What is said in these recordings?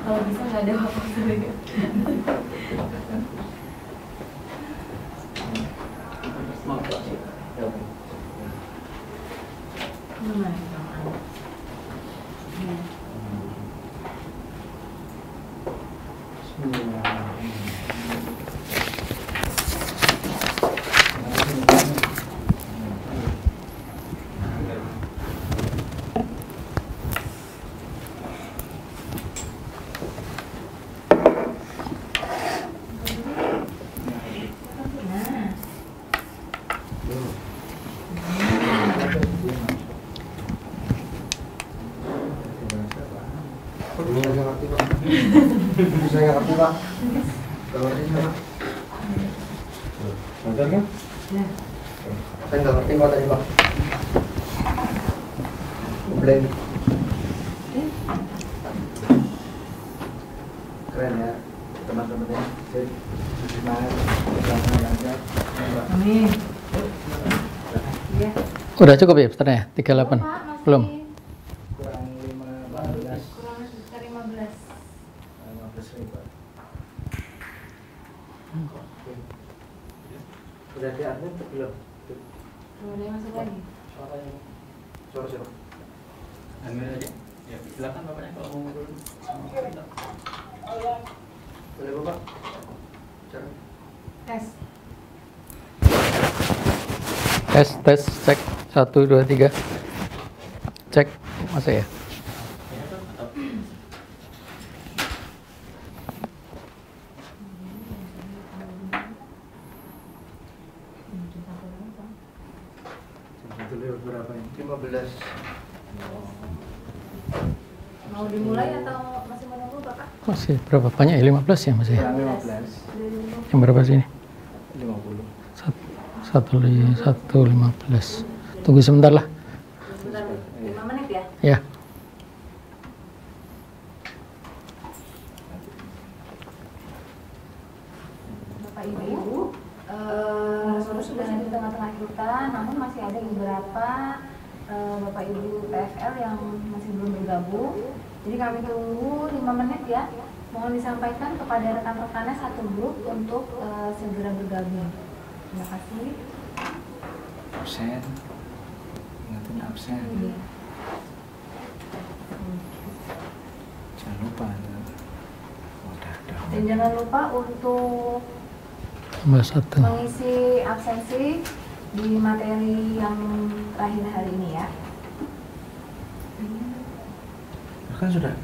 Kalau bisa nggak ada apa-apa lagi. Saya ngerti Pak. Kalau ini Pak. Betul kan? Ya. Saya nggak ngerti Pak tadi Pak. Komplain. Keren ya teman-temannya. Semangat. Amin. Udah cukup ya pesertanya? 38? Belum? Kurang 15. Kurang sekitar 15. 15.000. Udah diadmin atau belum? Belum ada yang masuk lagi. Suara siapa? Ambil aja. Ya, silakan bapaknya kalau mau ngobrol sama kita. Boleh Bapak? Cara. Tes. Tes, cek. 1, 2, 3. Cek, masuk ya? Berapa ini? 15. Mau dimulai atau masih menunggu Bapak? Masih berapa banyak ya? 15 ya masih? 15. Yang berapa sini? 50. 115. Tunggu sebentar lah. Sebentar, 5 menit ya? Ya. Bapak Ibu, narasumber sudah ada di tengah-tengah kita, namun masih ada beberapa Bapak Ibu TFL yang masih belum bergabung. Jadi kami tunggu 5 menit ya. Mohon disampaikan kepada rekan-rekannya satu grup untuk segera bergabung. Terima kasih. Absen. Ingatin absen. Jangan lupa. Dan jangan lupa untuk Tambah 1. mengisi absensi di materi yang terakhir hari ini ya. Kan sudah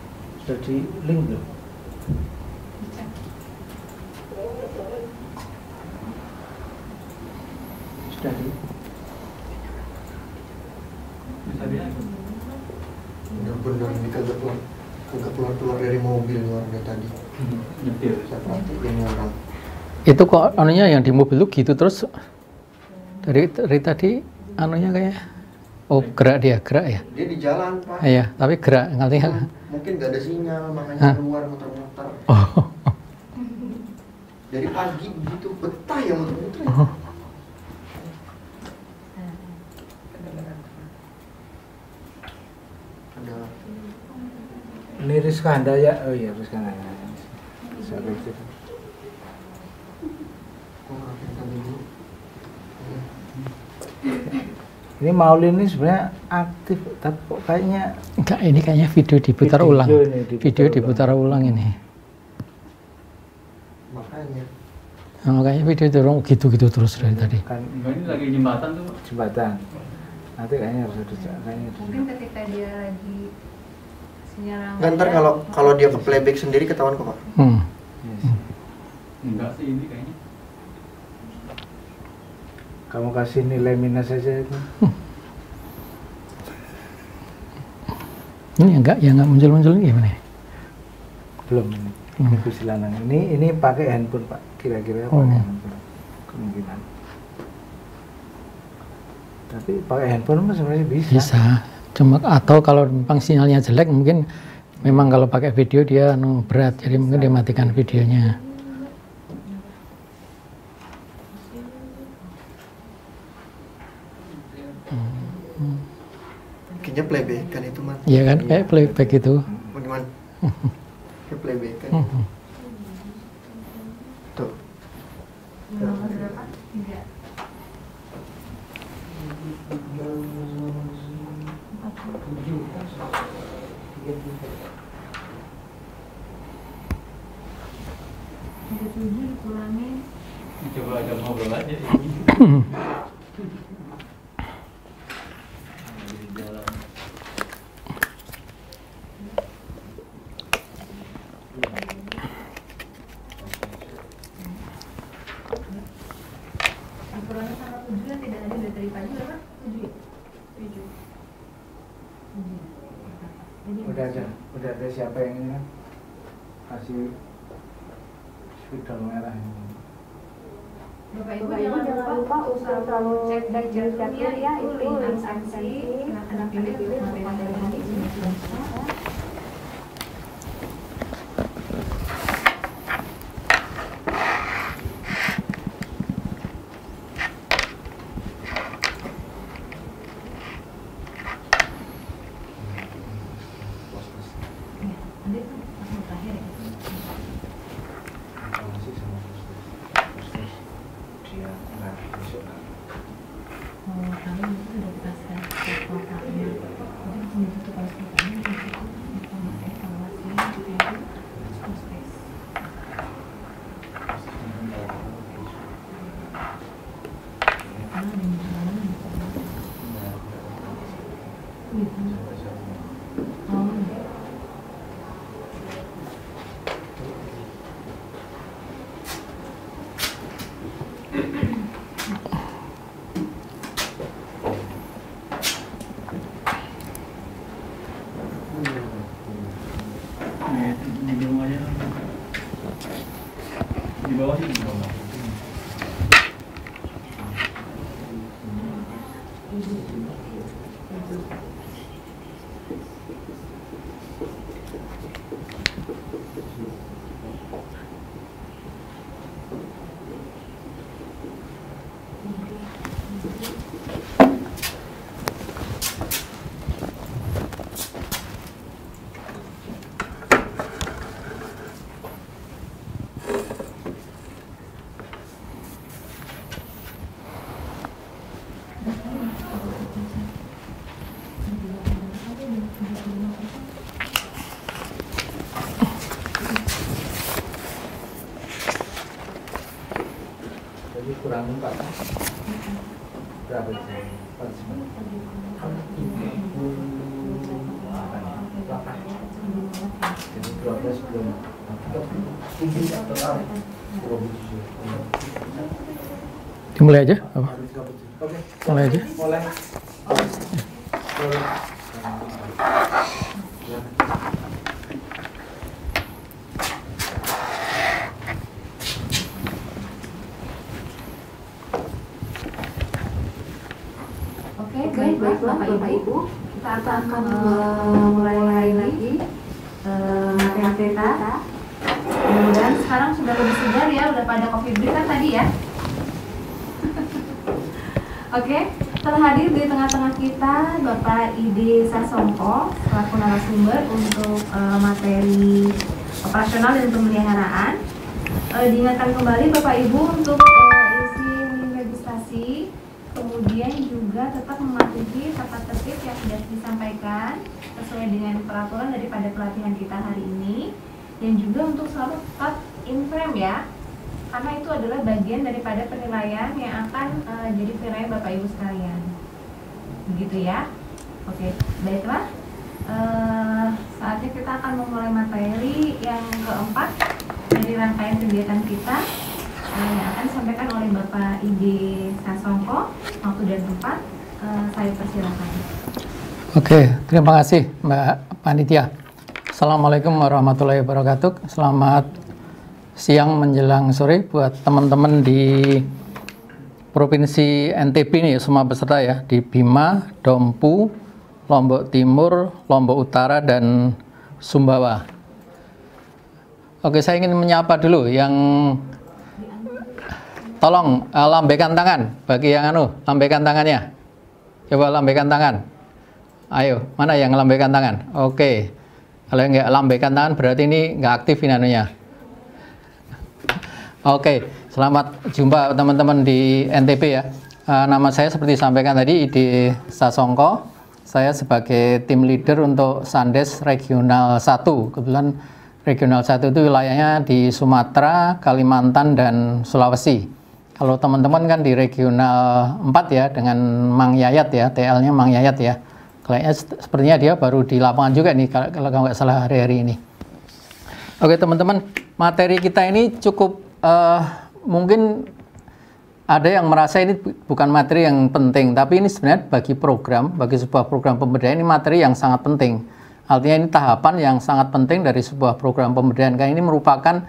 di link belum? Sudah di. Bisa dia. Bener-bener ini kagak keluar dari mobil warga tadi. Nyetir. Saya perhatiin orang. Itu kok anunya yang di mobil itu gitu terus dari tadi anunya kayak gerak ya. Dia di jalan Pak. Iya, tapi gerak artinya. Mungkin gak ada sinyal makanya keluar muter-muter. Oh. Dari pagi begitu betah ya muter-muter. Oh. Ada. Ini Rizka Handaya, oh iya Rizka Handaya. Sorry. Ini Maulin ini sebenarnya aktif, tapi kok kayaknya Enggak, ini kayaknya video diputar ulang. Video diputar ulang ini. Makanya. Nah, makanya video dorong gitu-gitu terus dari tadi. kan Ini lagi jembatan tuh. jembatan. Nanti kayaknya harus ada kayaknya. Mungkin ketika dia lagi sinyal Nggak, ntar kalau dia ke playback sendiri ketahuan kok Pak. Yes. Enggak sih ini kayaknya. Kamu kasih nilai minus saja itu. Ini enggak muncul-muncul ini gimana? Belum ini. Ini Gusti Lanang. Ini pakai handphone Pak. Kira-kira pakai handphone. Kemungkinan. Tapi pakai handphone mah sebenarnya bisa. Bisa. Cuma atau kalau memang sinyalnya jelek mungkin memang kalau pakai video dia berat, jadi mungkin dia matikan videonya. Kayaknya playback kan itu man. Iya kan, kayak playback itu. Bagaimana? Kayak playback kan. Tuh. Nomor berapa? 3. Dikurangi. Coba ajak ngobrol aja. Dikurangi sama 7 yang tidak hadir dari pagi berapa? 7. 7. Udah ada siapa yang ini kan? Kasih spidol merah ini. Bapak Ibu jangan lupa untuk selalu cek dan cek ya itu link absensi. Silakan pilih materi hari ini. Di bawah sih di bawah. Jadi kurang 4. Berapa itu? 49. Jadi 12 belum. Dimulai aja apa? Oke. Mulai aja. Mulai. Oke, baiklah Bapak Ibu, kita akan mulai lagi materi kita. Mudah-mudahan sekarang sudah lebih segar ya, udah pada coffee break kan tadi ya. Oke, telah hadir di tengah-tengah kita Bapak Ide Sasongko selaku narasumber untuk materi operasional dan pemeliharaan. Diingatkan kembali Bapak Ibu untuk izin registrasi, kemudian juga tetap mematuhi tata tertib yang sudah disampaikan sesuai dengan peraturan daripada pelatihan kita hari ini, dan juga untuk selalu tetap in frame ya, karena itu adalah bagian daripada penilaian yang akan jadi penilaian Bapak Ibu sekalian, begitu ya. Oke, baiklah, saatnya kita akan memulai materi yang keempat dari rangkaian kegiatan kita yang akan disampaikan oleh Bapak Ide Sasongko. Waktu dan tempat saya persilakan. Oke, terima kasih Mbak Panitia. Assalamualaikum warahmatullahi wabarakatuh. Selamat siang menjelang sore buat teman-teman di Provinsi NTB nih, semua peserta ya, di Bima, Dompu, Lombok Timur, Lombok Utara, dan Sumbawa. Oke, saya ingin menyapa dulu yang tolong lambaikan tangan bagi yang lambaikan tangannya. Coba lambaikan tangan. Ayo, mana yang lambaikan tangan? Oke. Kalau nggak lambaikan tangan berarti ini nggak aktif ini anunya. Oke, selamat jumpa teman-teman di NTB ya. Nama saya seperti disampaikan tadi, Ide Sasongko. Saya sebagai tim leader untuk Sandes Regional 1. Kebetulan Regional 1 itu wilayahnya di Sumatera, Kalimantan, dan Sulawesi. Kalau teman-teman kan di Regional 4 ya, dengan Mang Yayat ya, TL-nya Mang Yayat ya. Kayaknya sepertinya dia baru di lapangan juga nih, kalau nggak salah hari-hari ini. Oke teman-teman, materi kita ini cukup mungkin ada yang merasa ini bukan materi yang penting, tapi ini sebenarnya bagi sebuah program pemberdayaan ini materi yang sangat penting. Artinya ini tahapan yang sangat penting dari sebuah program pemberdayaan, karena ini merupakan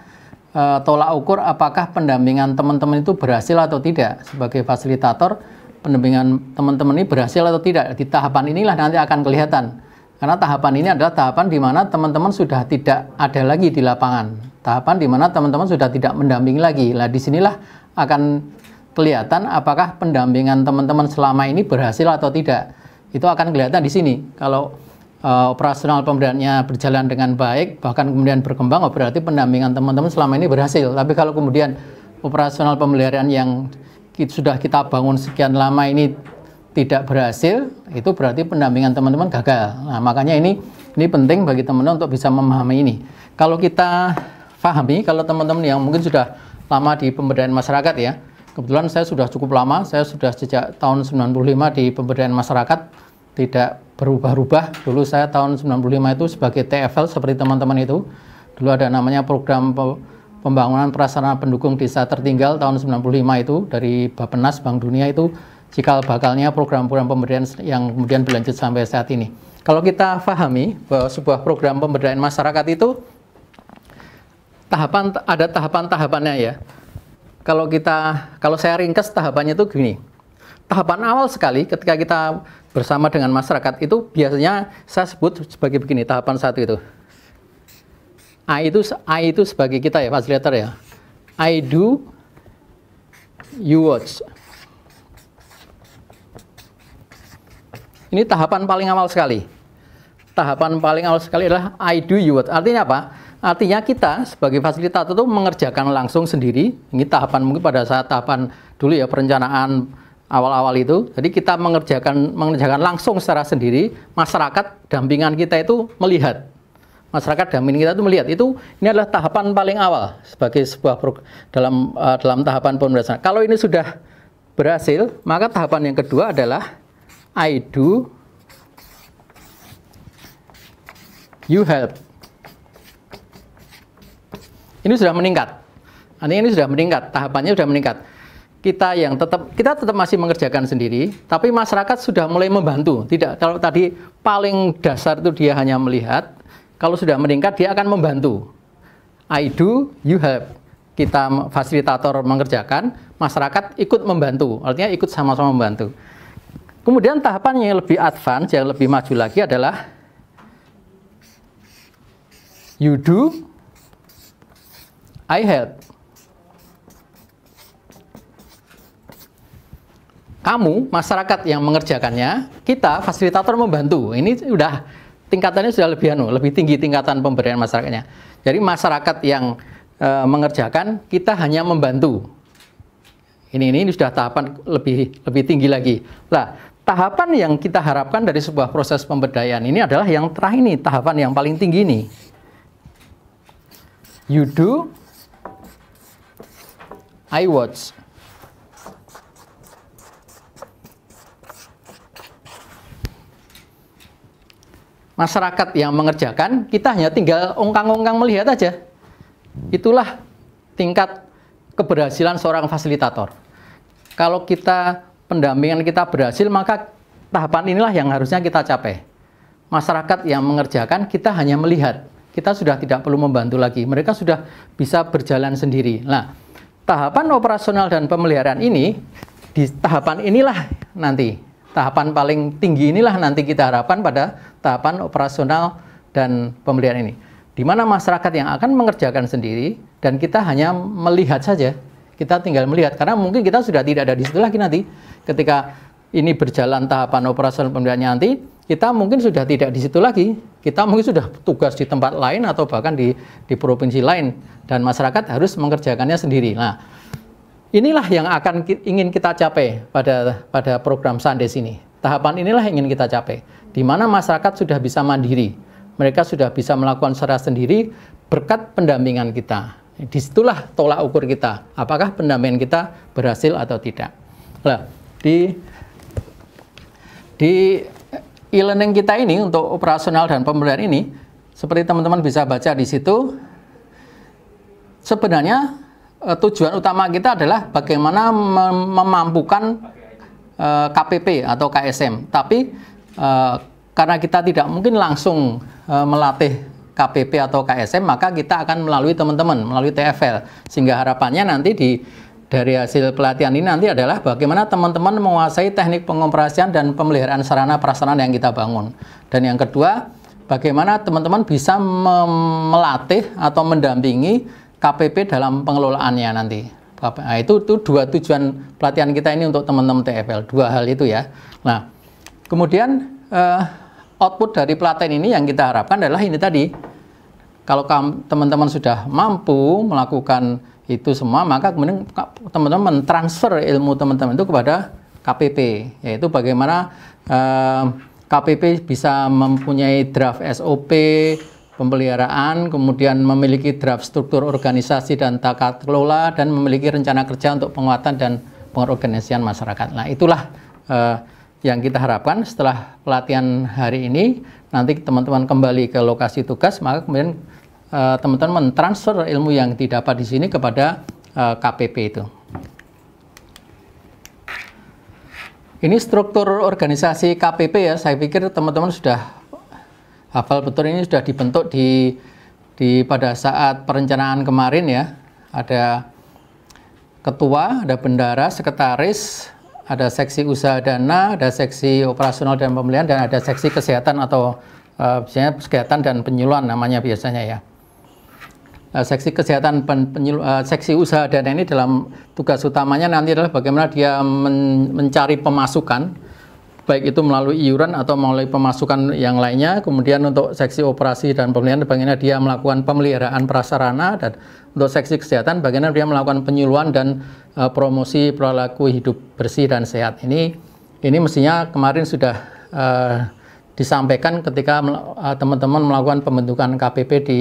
tolak ukur apakah pendampingan teman-teman itu berhasil atau tidak. Sebagai fasilitator, pendampingan teman-teman ini berhasil atau tidak. Di tahapan inilah nanti akan kelihatan. Karena tahapan ini adalah tahapan di mana teman-teman sudah tidak ada lagi di lapangan. Tahapan di mana teman-teman sudah tidak mendampingi lagi. Nah, disinilah akan kelihatan apakah pendampingan teman-teman selama ini berhasil atau tidak. Itu akan kelihatan di sini. Kalau operasional pemberdayaannya berjalan dengan baik, bahkan kemudian berkembang, berarti pendampingan teman-teman selama ini berhasil. Tapi kalau kemudian operasional pemeliharaan yang sudah kita bangun sekian lama ini tidak berhasil, itu berarti pendampingan teman-teman gagal. Nah, makanya ini penting bagi teman-teman untuk bisa memahami ini. Kalau kita pahami, kalau teman-teman yang mungkin sudah lama di pemberdayaan masyarakat ya, kebetulan saya sudah cukup lama, saya sudah sejak tahun 95 di pemberdayaan masyarakat, tidak berubah-ubah. Dulu saya tahun 95 itu sebagai TFL seperti teman-teman itu. Dulu ada namanya program pembangunan prasarana pendukung desa tertinggal tahun 95 itu dari Bappenas Bank Dunia, itu cikal bakalnya program-program pemberdayaan yang kemudian berlanjut sampai saat ini. Kalau kita pahami bahwa sebuah program pemberdayaan masyarakat itu ada tahapan-tahapannya ya. Kalau saya ringkas tahapannya itu gini. Tahapan awal sekali ketika kita bersama dengan masyarakat itu biasanya saya sebut sebagai begini, tahapan 1 itu. I itu sebagai kita ya, fasilitator ya. I do, you watch. Ini tahapan paling awal sekali. Tahapan paling awal sekali adalah I do, you watch. Artinya apa? Artinya kita sebagai fasilitator itu mengerjakan langsung sendiri. Ini tahapan mungkin pada saat tahapan dulu ya, perencanaan awal-awal itu. Jadi kita mengerjakan langsung secara sendiri. Masyarakat dampingan kita itu melihat. Masyarakat dampingan kita itu melihat. Ini adalah tahapan paling awal sebagai sebuah dalam tahapan pemberdayaan. Kalau ini sudah berhasil, maka tahapan yang kedua adalah I do, you help. Ini sudah meningkat. Artinya ini sudah meningkat, tahapannya sudah meningkat. Kita tetap masih mengerjakan sendiri, tapi masyarakat sudah mulai membantu. Tidak, kalau tadi paling dasar itu dia hanya melihat, kalau sudah meningkat dia akan membantu. I do, you help. Kita fasilitator mengerjakan, masyarakat ikut membantu. Artinya ikut sama-sama membantu. Kemudian tahapan yang lebih advance, yang lebih maju lagi adalah you do, I help. Kamu, masyarakat yang mengerjakannya, kita, fasilitator membantu. Ini sudah tingkatannya sudah lebih tinggi tingkatan pemberdayaan masyarakatnya. Jadi masyarakat yang mengerjakan, kita hanya membantu. Ini sudah tahapan lebih tinggi lagi. Nah, tahapan yang kita harapkan dari sebuah proses pemberdayaan ini adalah yang terakhir ini, tahapan yang paling tinggi ini. You do, I watch. Masyarakat yang mengerjakan, kita hanya tinggal ongkang-ongkang melihat aja. Itulah tingkat keberhasilan seorang fasilitator. Kalau pendampingan kita berhasil, maka tahapan inilah yang harusnya kita capai. masyarakat yang mengerjakan, kita hanya melihat. Kita sudah tidak perlu membantu lagi. Mereka sudah bisa berjalan sendiri. Nah, tahapan operasional dan pemeliharaan ini, di tahapan inilah nanti, tahapan paling tinggi inilah nanti kita harapkan pada tahapan operasional dan pemeliharaan ini. Di mana masyarakat yang akan mengerjakan sendiri dan kita hanya melihat saja. Kita tinggal melihat, karena mungkin kita sudah tidak ada di situ lagi nanti. Ketika ini berjalan tahapan operasional pemeliharaan nanti, kita mungkin sudah tidak di situ lagi. Kita mungkin sudah tugas di tempat lain atau bahkan di provinsi lain, dan masyarakat harus mengerjakannya sendiri. Nah, inilah yang akan ingin kita capai pada program Sandes ini. Tahapan inilah yang ingin kita capai, di mana masyarakat sudah bisa mandiri, mereka sudah bisa melakukan secara sendiri berkat pendampingan kita. Disitulah tolak ukur kita, apakah pendampingan kita berhasil atau tidak. Nah, di e-learning kita ini untuk operasional dan pemeliharaan ini, seperti teman-teman bisa baca di situ, sebenarnya tujuan utama kita adalah bagaimana memampukan KPP atau KSM. Tapi karena kita tidak mungkin langsung melatih KPP atau KSM, maka kita akan melalui teman-teman, melalui TFL. Sehingga harapannya nanti dari hasil pelatihan ini nanti adalah bagaimana teman-teman menguasai teknik pengoperasian dan pemeliharaan sarana prasarana yang kita bangun. Dan yang kedua, bagaimana teman-teman bisa melatih atau mendampingi KPP dalam pengelolaannya nanti. Nah, itu dua tujuan pelatihan kita ini untuk teman-teman TFL, dua hal itu ya. Nah, kemudian output dari pelatihan ini yang kita harapkan adalah ini tadi. Kalau teman-teman sudah mampu melakukan itu semua, maka kemudian teman-teman mentransfer ilmu teman-teman itu kepada KPP, yaitu bagaimana KPP bisa mempunyai draft SOP pemeliharaan, kemudian memiliki draft struktur organisasi dan tata kelola, dan memiliki rencana kerja untuk penguatan dan pengorganisasian masyarakat. Nah, itulah yang kita harapkan setelah pelatihan hari ini. Nanti teman-teman kembali ke lokasi tugas, maka kemudian teman-teman mentransfer ilmu yang didapat di sini kepada KPP itu. Ini struktur organisasi KPP ya, saya pikir teman-teman sudah hafal betul. Ini sudah dibentuk pada saat perencanaan kemarin ya. Ada ketua, ada bendara, sekretaris, ada seksi usaha dana, ada seksi operasional dan pemeliharaan, dan ada seksi kesehatan atau biasanya kesehatan dan penyuluhan namanya biasanya ya. Seksi kesehatan seksi usaha dana ini dalam tugas utamanya nanti adalah bagaimana dia mencari pemasukan, baik itu melalui iuran atau melalui pemasukan yang lainnya. Kemudian untuk seksi operasi dan pemeliharaan, bagaimana dia melakukan pemeliharaan prasarana, dan untuk seksi kesehatan bagaimana dia melakukan penyuluhan dan promosi perilaku hidup bersih dan sehat. Ini mestinya kemarin sudah disampaikan ketika teman-teman melakukan pembentukan KPP di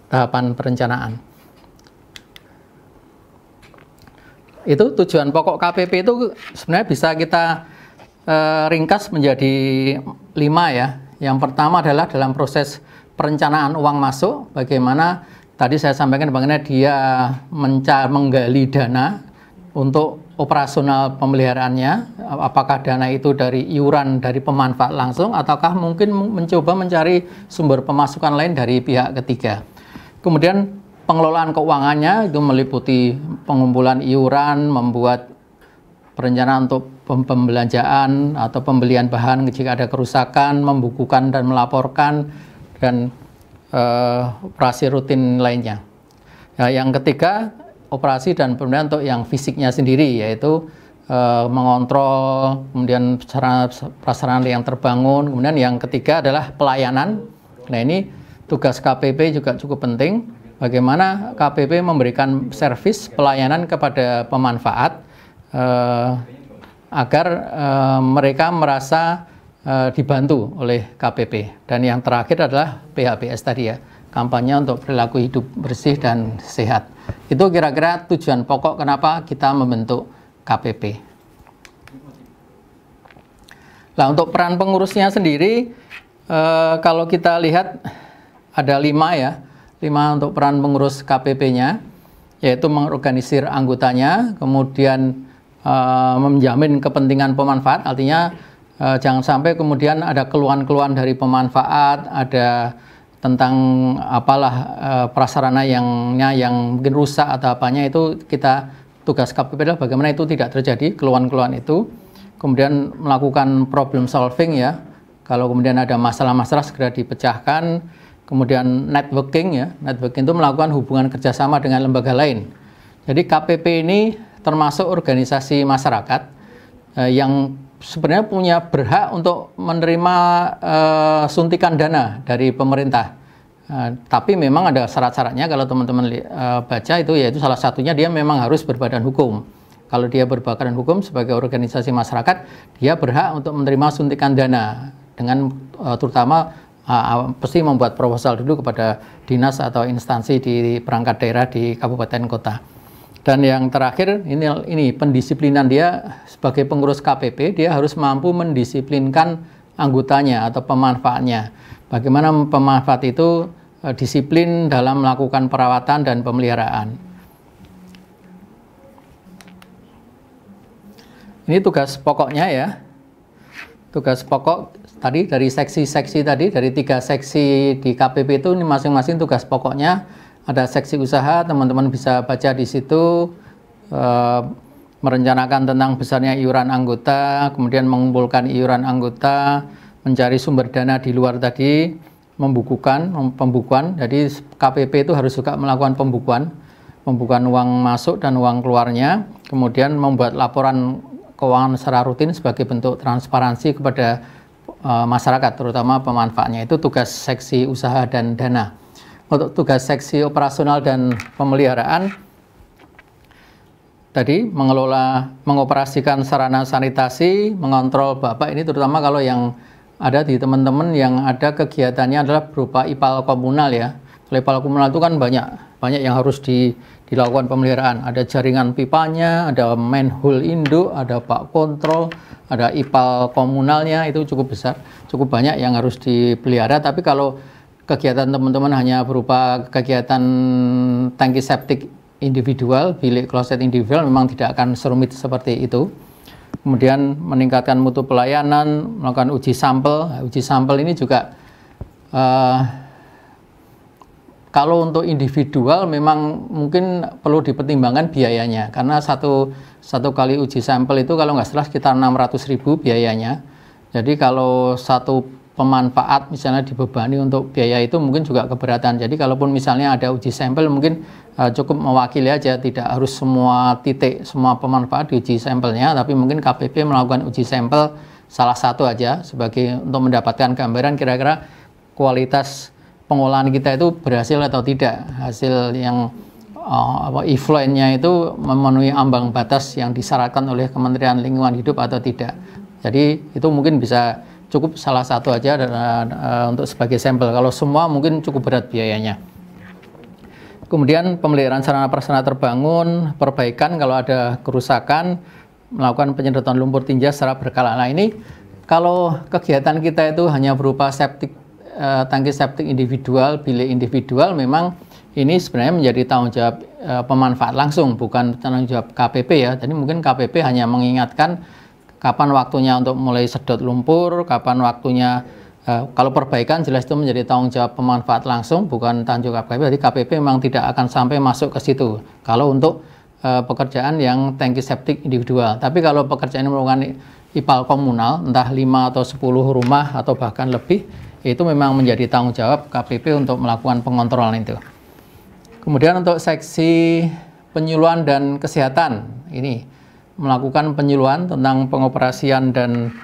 tahapan perencanaan. Itu tujuan pokok KPP itu sebenarnya bisa kita ringkas menjadi 5 ya. Yang pertama adalah dalam proses perencanaan uang masuk, bagaimana tadi saya sampaikan bagaimana dia menggali dana untuk operasional pemeliharaannya, apakah dana itu dari iuran dari pemanfaat langsung ataukah mungkin mencoba mencari sumber pemasukan lain dari pihak ketiga. Kemudian pengelolaan keuangannya itu meliputi pengumpulan iuran, membuat perencanaan untuk pembelanjaan atau pembelian bahan jika ada kerusakan, membukukan dan melaporkan, dan operasi rutin lainnya. Nah, yang ketiga, operasi dan pemeliharaan untuk yang fisiknya sendiri, yaitu mengontrol, kemudian prasarana yang terbangun. Kemudian yang ketiga adalah pelayanan. Nah, ini tugas KPP juga cukup penting, bagaimana KPP memberikan servis pelayanan kepada pemanfaat agar mereka merasa dibantu oleh KPP. Dan yang terakhir adalah PHBS tadi ya, kampanye untuk perilaku hidup bersih dan sehat. Itu kira-kira tujuan pokok kenapa kita membentuk KPP. Nah, untuk peran pengurusnya sendiri, kalau kita lihat ada 5 ya, 5 untuk peran pengurus KPP-nya, yaitu mengorganisir anggotanya, kemudian menjamin kepentingan pemanfaat, artinya Jangan sampai kemudian ada keluhan-keluhan dari pemanfaat, ada tentang apalah prasarana yang mungkin rusak atau apanya, itu kita tugas KPP adalah bagaimana itu tidak terjadi keluhan-keluhan itu. Kemudian melakukan problem solving ya. Kalau kemudian ada masalah-masalah segera dipecahkan. Kemudian networking ya. Networking itu melakukan hubungan kerjasama dengan lembaga lain. Jadi KPP ini termasuk organisasi masyarakat yang sebenarnya punya berhak untuk menerima suntikan dana dari pemerintah. Tapi memang ada syarat-syaratnya kalau teman-teman baca itu, yaitu salah satunya dia memang harus berbadan hukum. Kalau dia berbadan hukum sebagai organisasi masyarakat, dia berhak untuk menerima suntikan dana dengan terutama pasti membuat proposal dulu kepada dinas atau instansi di perangkat daerah di kabupaten kota. Dan yang terakhir ini pendisiplinan dia sebagai pengurus KPP, dia harus mampu mendisiplinkan anggotanya atau pemanfaatnya. Bagaimana pemanfaat itu disiplin dalam melakukan perawatan dan pemeliharaan. Ini tugas pokoknya ya. Tugas pokok tadi dari seksi-seksi tadi, dari 3 seksi di KPP itu, ini masing-masing tugas pokoknya. Ada seksi usaha, teman-teman bisa baca di situ, merencanakan tentang besarnya iuran anggota, kemudian mengumpulkan iuran anggota, mencari sumber dana di luar tadi, pembukuan. Jadi KPP itu harus juga melakukan pembukuan uang masuk dan uang keluarnya, kemudian membuat laporan keuangan secara rutin sebagai bentuk transparansi kepada masyarakat, terutama pemanfaatnya. Itu tugas seksi usaha dan dana. Untuk tugas seksi operasional dan pemeliharaan tadi mengoperasikan sarana sanitasi, mengontrol Bapak, ini terutama kalau yang ada di teman-teman yang ada kegiatannya adalah berupa IPAL komunal ya. Kalau IPAL komunal itu kan banyak yang harus dilakukan pemeliharaan. Ada jaringan pipanya, ada manhole induk, ada bak kontrol, ada IPAL komunalnya, itu cukup besar, cukup banyak yang harus dipelihara. Tapi kalau kegiatan teman-teman hanya berupa kegiatan tangki septik individual, bilik kloset individual, memang tidak akan serumit seperti itu. Kemudian meningkatkan mutu pelayanan, melakukan uji sampel. Uji sampel ini juga kalau untuk individual memang mungkin perlu dipertimbangkan biayanya, karena satu kali uji sampel itu kalau nggak salah sekitar 600.000 biayanya. Jadi kalau satu pemanfaat misalnya dibebani untuk biaya itu mungkin juga keberatan. Jadi kalaupun misalnya ada uji sampel mungkin cukup mewakili aja, tidak harus semua semua pemanfaat diuji sampelnya, tapi mungkin KPP melakukan uji sampel salah satu aja sebagai untuk mendapatkan gambaran kira-kira kualitas pengolahan kita itu berhasil atau tidak, hasil yang effluent-nya itu memenuhi ambang batas yang disyaratkan oleh Kementerian Lingkungan Hidup atau tidak. Jadi itu mungkin bisa cukup salah satu aja untuk sebagai sampel. Kalau semua mungkin cukup berat biayanya. Kemudian pemeliharaan sarana prasarana terbangun, perbaikan kalau ada kerusakan, melakukan penyedotan lumpur tinja secara berkala. Nah ini kalau kegiatan kita itu hanya berupa tangki septik individual, bilik individual, memang ini sebenarnya menjadi tanggung jawab pemanfaat langsung, bukan tanggung jawab KPP ya. Jadi mungkin KPP hanya mengingatkan kapan waktunya untuk mulai sedot lumpur, kapan waktunya, kalau perbaikan jelas itu menjadi tanggung jawab pemanfaat langsung, bukan tanggung jawab KPP. Jadi KPP memang tidak akan sampai masuk ke situ kalau untuk pekerjaan yang tangki septik individual. Tapi kalau pekerjaan yang merupakan IPAL komunal, entah 5 atau 10 rumah atau bahkan lebih, itu memang menjadi tanggung jawab KPP untuk melakukan pengontrolan itu. Kemudian untuk seksi penyuluhan dan kesehatan, ini melakukan penyuluhan tentang pengoperasian dan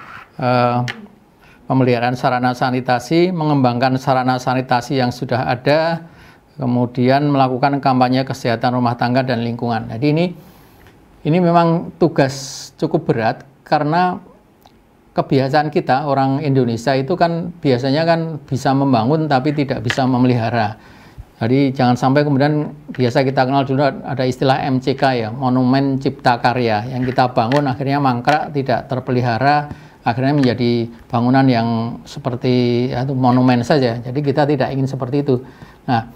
pemeliharaan sarana sanitasi, mengembangkan sarana sanitasi yang sudah ada, kemudian melakukan kampanye kesehatan rumah tangga dan lingkungan. Jadi ini memang tugas cukup berat, karena kebiasaan kita orang Indonesia itu kan biasanya kan bisa membangun tapi tidak bisa memelihara. Jadi jangan sampai kemudian, biasa kita kenal dulu ada istilah MCK ya, Monumen Cipta Karya, yang kita bangun akhirnya mangkrak, tidak terpelihara, akhirnya menjadi bangunan yang seperti monumen saja. Jadi kita tidak ingin seperti itu. Nah,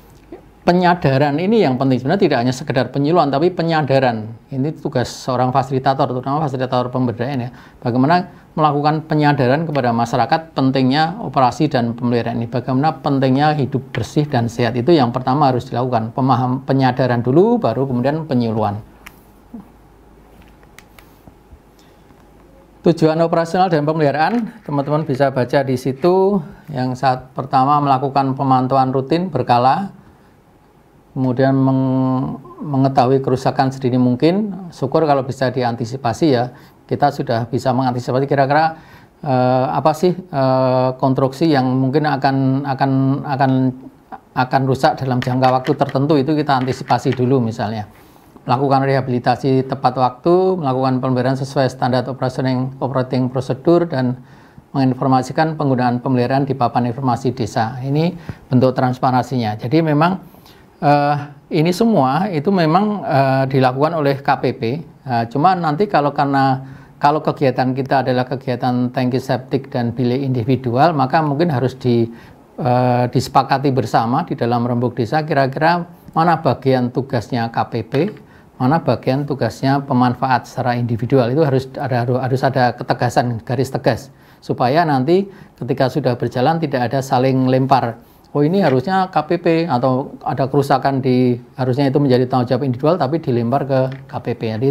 penyadaran ini yang penting. Sebenarnya tidak hanya sekedar penyuluhan, tapi penyadaran. Ini tugas seorang fasilitator, terutama fasilitator pemberdayaan ya. Bagaimana melakukan penyadaran kepada masyarakat pentingnya operasi dan pemeliharaan ini. Bagaimana pentingnya hidup bersih dan sehat, itu yang pertama harus dilakukan. Penyadaran dulu, baru kemudian penyuluhan. Tujuan operasional dan pemeliharaan, teman-teman bisa baca di situ. Yang saat pertama melakukan pemantauan rutin berkala, kemudian mengetahui kerusakan sedini mungkin. Syukur kalau bisa diantisipasi ya. Kita sudah bisa mengantisipasi kira-kira apa sih konstruksi yang mungkin akan rusak dalam jangka waktu tertentu, itu kita antisipasi dulu misalnya. Melakukan rehabilitasi tepat waktu, melakukan pemeliharaan sesuai standar operating prosedur, dan menginformasikan penggunaan pemeliharaan di papan informasi desa. Ini bentuk transparansinya. Jadi memang ini semua itu memang dilakukan oleh KPP. Cuma nanti kalau kegiatan kita adalah kegiatan tangki septik dan bilik individual, maka mungkin harus disepakati bersama di dalam rembuk desa kira-kira mana bagian tugasnya KPP, mana bagian tugasnya pemanfaat secara individual. Itu harus ada ketegasan, garis tegas, supaya nanti ketika sudah berjalan tidak ada saling lempar. Oh ini harusnya KPP, atau ada kerusakan harusnya itu menjadi tanggung jawab individual tapi dilempar ke KPP. Jadi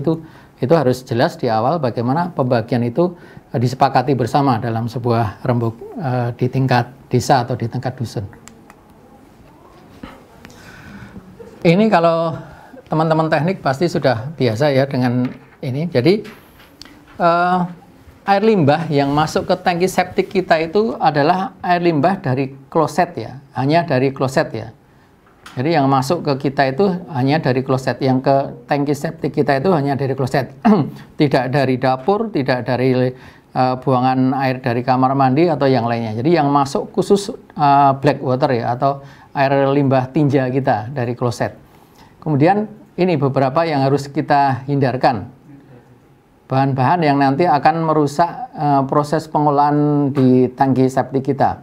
itu harus jelas di awal bagaimana pembagian itu disepakati bersama dalam sebuah rembuk di tingkat desa atau di tingkat dusun. Ini kalau teman-teman teknik pasti sudah biasa ya dengan ini. Jadi air limbah yang masuk ke tangki septik kita itu adalah air limbah dari kloset ya, hanya dari kloset ya. Jadi yang masuk ke kita itu hanya dari kloset, yang ke tangki septik kita itu hanya dari kloset. Tidak dari dapur, tidak dari buangan air dari kamar mandi atau yang lainnya. Jadi yang masuk khusus black water ya, atau air limbah tinja kita dari kloset. Kemudian ini beberapa yang harus kita hindarkan. Bahan-bahan yang nanti akan merusak proses pengolahan di tangki septik kita.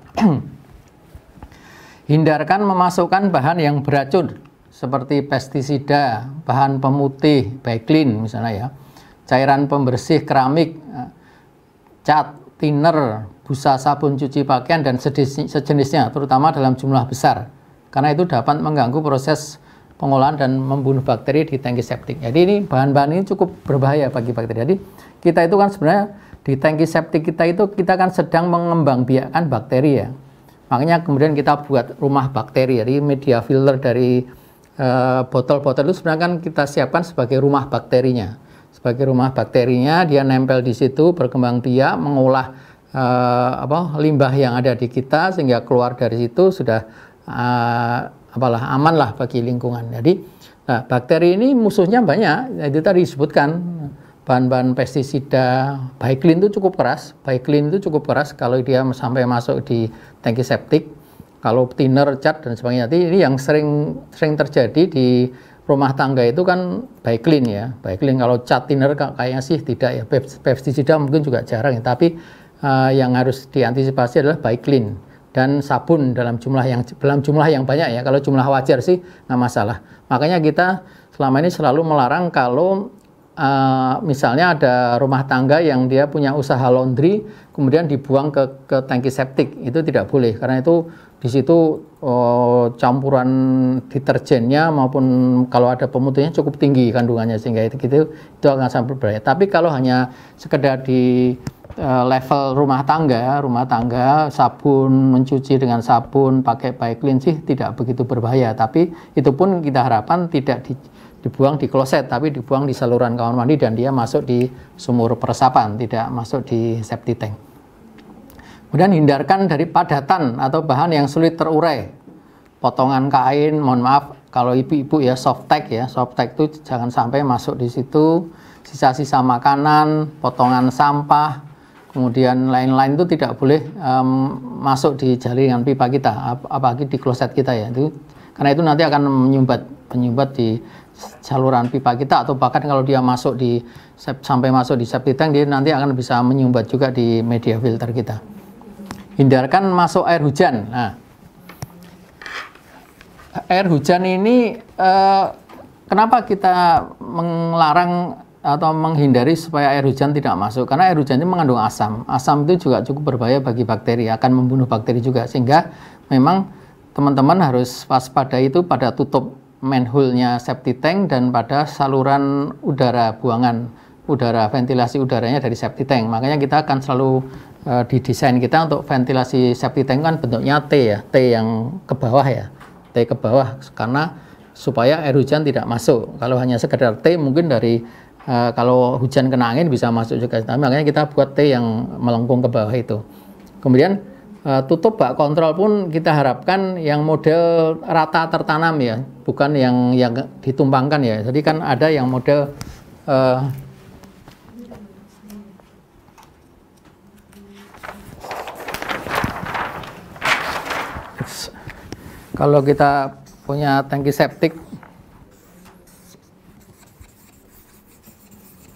Hindarkan memasukkan bahan yang beracun seperti pestisida, bahan pemutih, baiklin misalnya ya, cairan pembersih keramik, cat, thinner, busa sabun cuci pakaian dan sejenisnya, terutama dalam jumlah besar, karena itu dapat mengganggu proses pengolahan dan membunuh bakteri di tangki septik. Jadi ini bahan-bahan ini cukup berbahaya bagi bakteri. Jadi kita itu kan sebenarnya di tangki septik kita itu kita kan sedang mengembangbiakkan bakteri ya. Makanya kemudian kita buat rumah bakteri. Jadi media filter dari botol-botol itu sebenarnya kan kita siapkan sebagai rumah bakterinya. Sebagai rumah bakterinya, dia nempel di situ, berkembang biak, mengolah limbah yang ada di kita sehingga keluar dari situ sudah aman lah bagi lingkungan. Jadi bakteri ini musuhnya banyak. Itu tadi disebutkan bahan-bahan pestisida, baiklin itu cukup keras. Baiklin itu cukup keras kalau dia sampai masuk di tangki septik. Kalau thinner, cat dan sebagainya. Jadi ini yang sering terjadi di rumah tangga itu kan baiklin ya. Baiklin, kalau cat, thinner kayaknya sih tidak ya. Pestisida mungkin juga jarang ya. Tapi yang harus diantisipasi adalah baiklin dan sabun dalam jumlah yang banyak ya. Kalau jumlah wajar sih nggak masalah. Makanya kita selama ini selalu melarang kalau misalnya ada rumah tangga yang dia punya usaha laundry kemudian dibuang ke tangki septik, itu tidak boleh, karena itu di situ campuran deterjennya maupun kalau ada pemutihnya cukup tinggi kandungannya, sehingga itu akan sangat berbahaya. Tapi kalau hanya sekedar di level rumah tangga sabun, mencuci dengan sabun, pakai baiklin sih tidak begitu berbahaya. Tapi itu pun kita harapkan tidak dibuang di kloset, tapi dibuang di saluran kamar mandi dan dia masuk di sumur peresapan, tidak masuk di septic tank. Kemudian hindarkan dari padatan atau bahan yang sulit terurai. Potongan kain, mohon maaf kalau ibu-ibu ya, softtek itu jangan sampai masuk di situ. Sisa-sisa makanan, potongan sampah, kemudian lain-lain itu tidak boleh masuk di jaringan pipa kita, apalagi di kloset kita ya. Karena itu nanti akan menyumbat di saluran pipa kita, atau bahkan kalau dia sampai masuk di septic tank, dia nanti akan bisa menyumbat juga di media filter kita. Hindarkan masuk air hujan. Nah, air hujan ini kenapa kita melarang atau menghindari supaya air hujan tidak masuk? Karena air hujan ini mengandung asam. Asam itu juga cukup berbahaya bagi bakteri, akan membunuh bakteri juga. Sehingga memang teman-teman harus waspada itu pada tutup manhole-nya septic tank dan pada saluran udara, buangan udara, ventilasi udaranya dari septic tank. Makanya kita akan selalu didesain kita untuk ventilasi septic tank kan bentuknya T ya, T yang ke bawah ya, T ke bawah, karena supaya air hujan tidak masuk. Kalau hanya sekedar T mungkin dari kalau hujan kena angin bisa masuk juga. Tapi makanya kita buat T yang melengkung ke bawah itu. Kemudian tutup bak kontrol pun kita harapkan yang model rata tertanam ya, bukan yang ditumpangkan ya. Jadi kan ada yang model kalau kita punya tangki septik,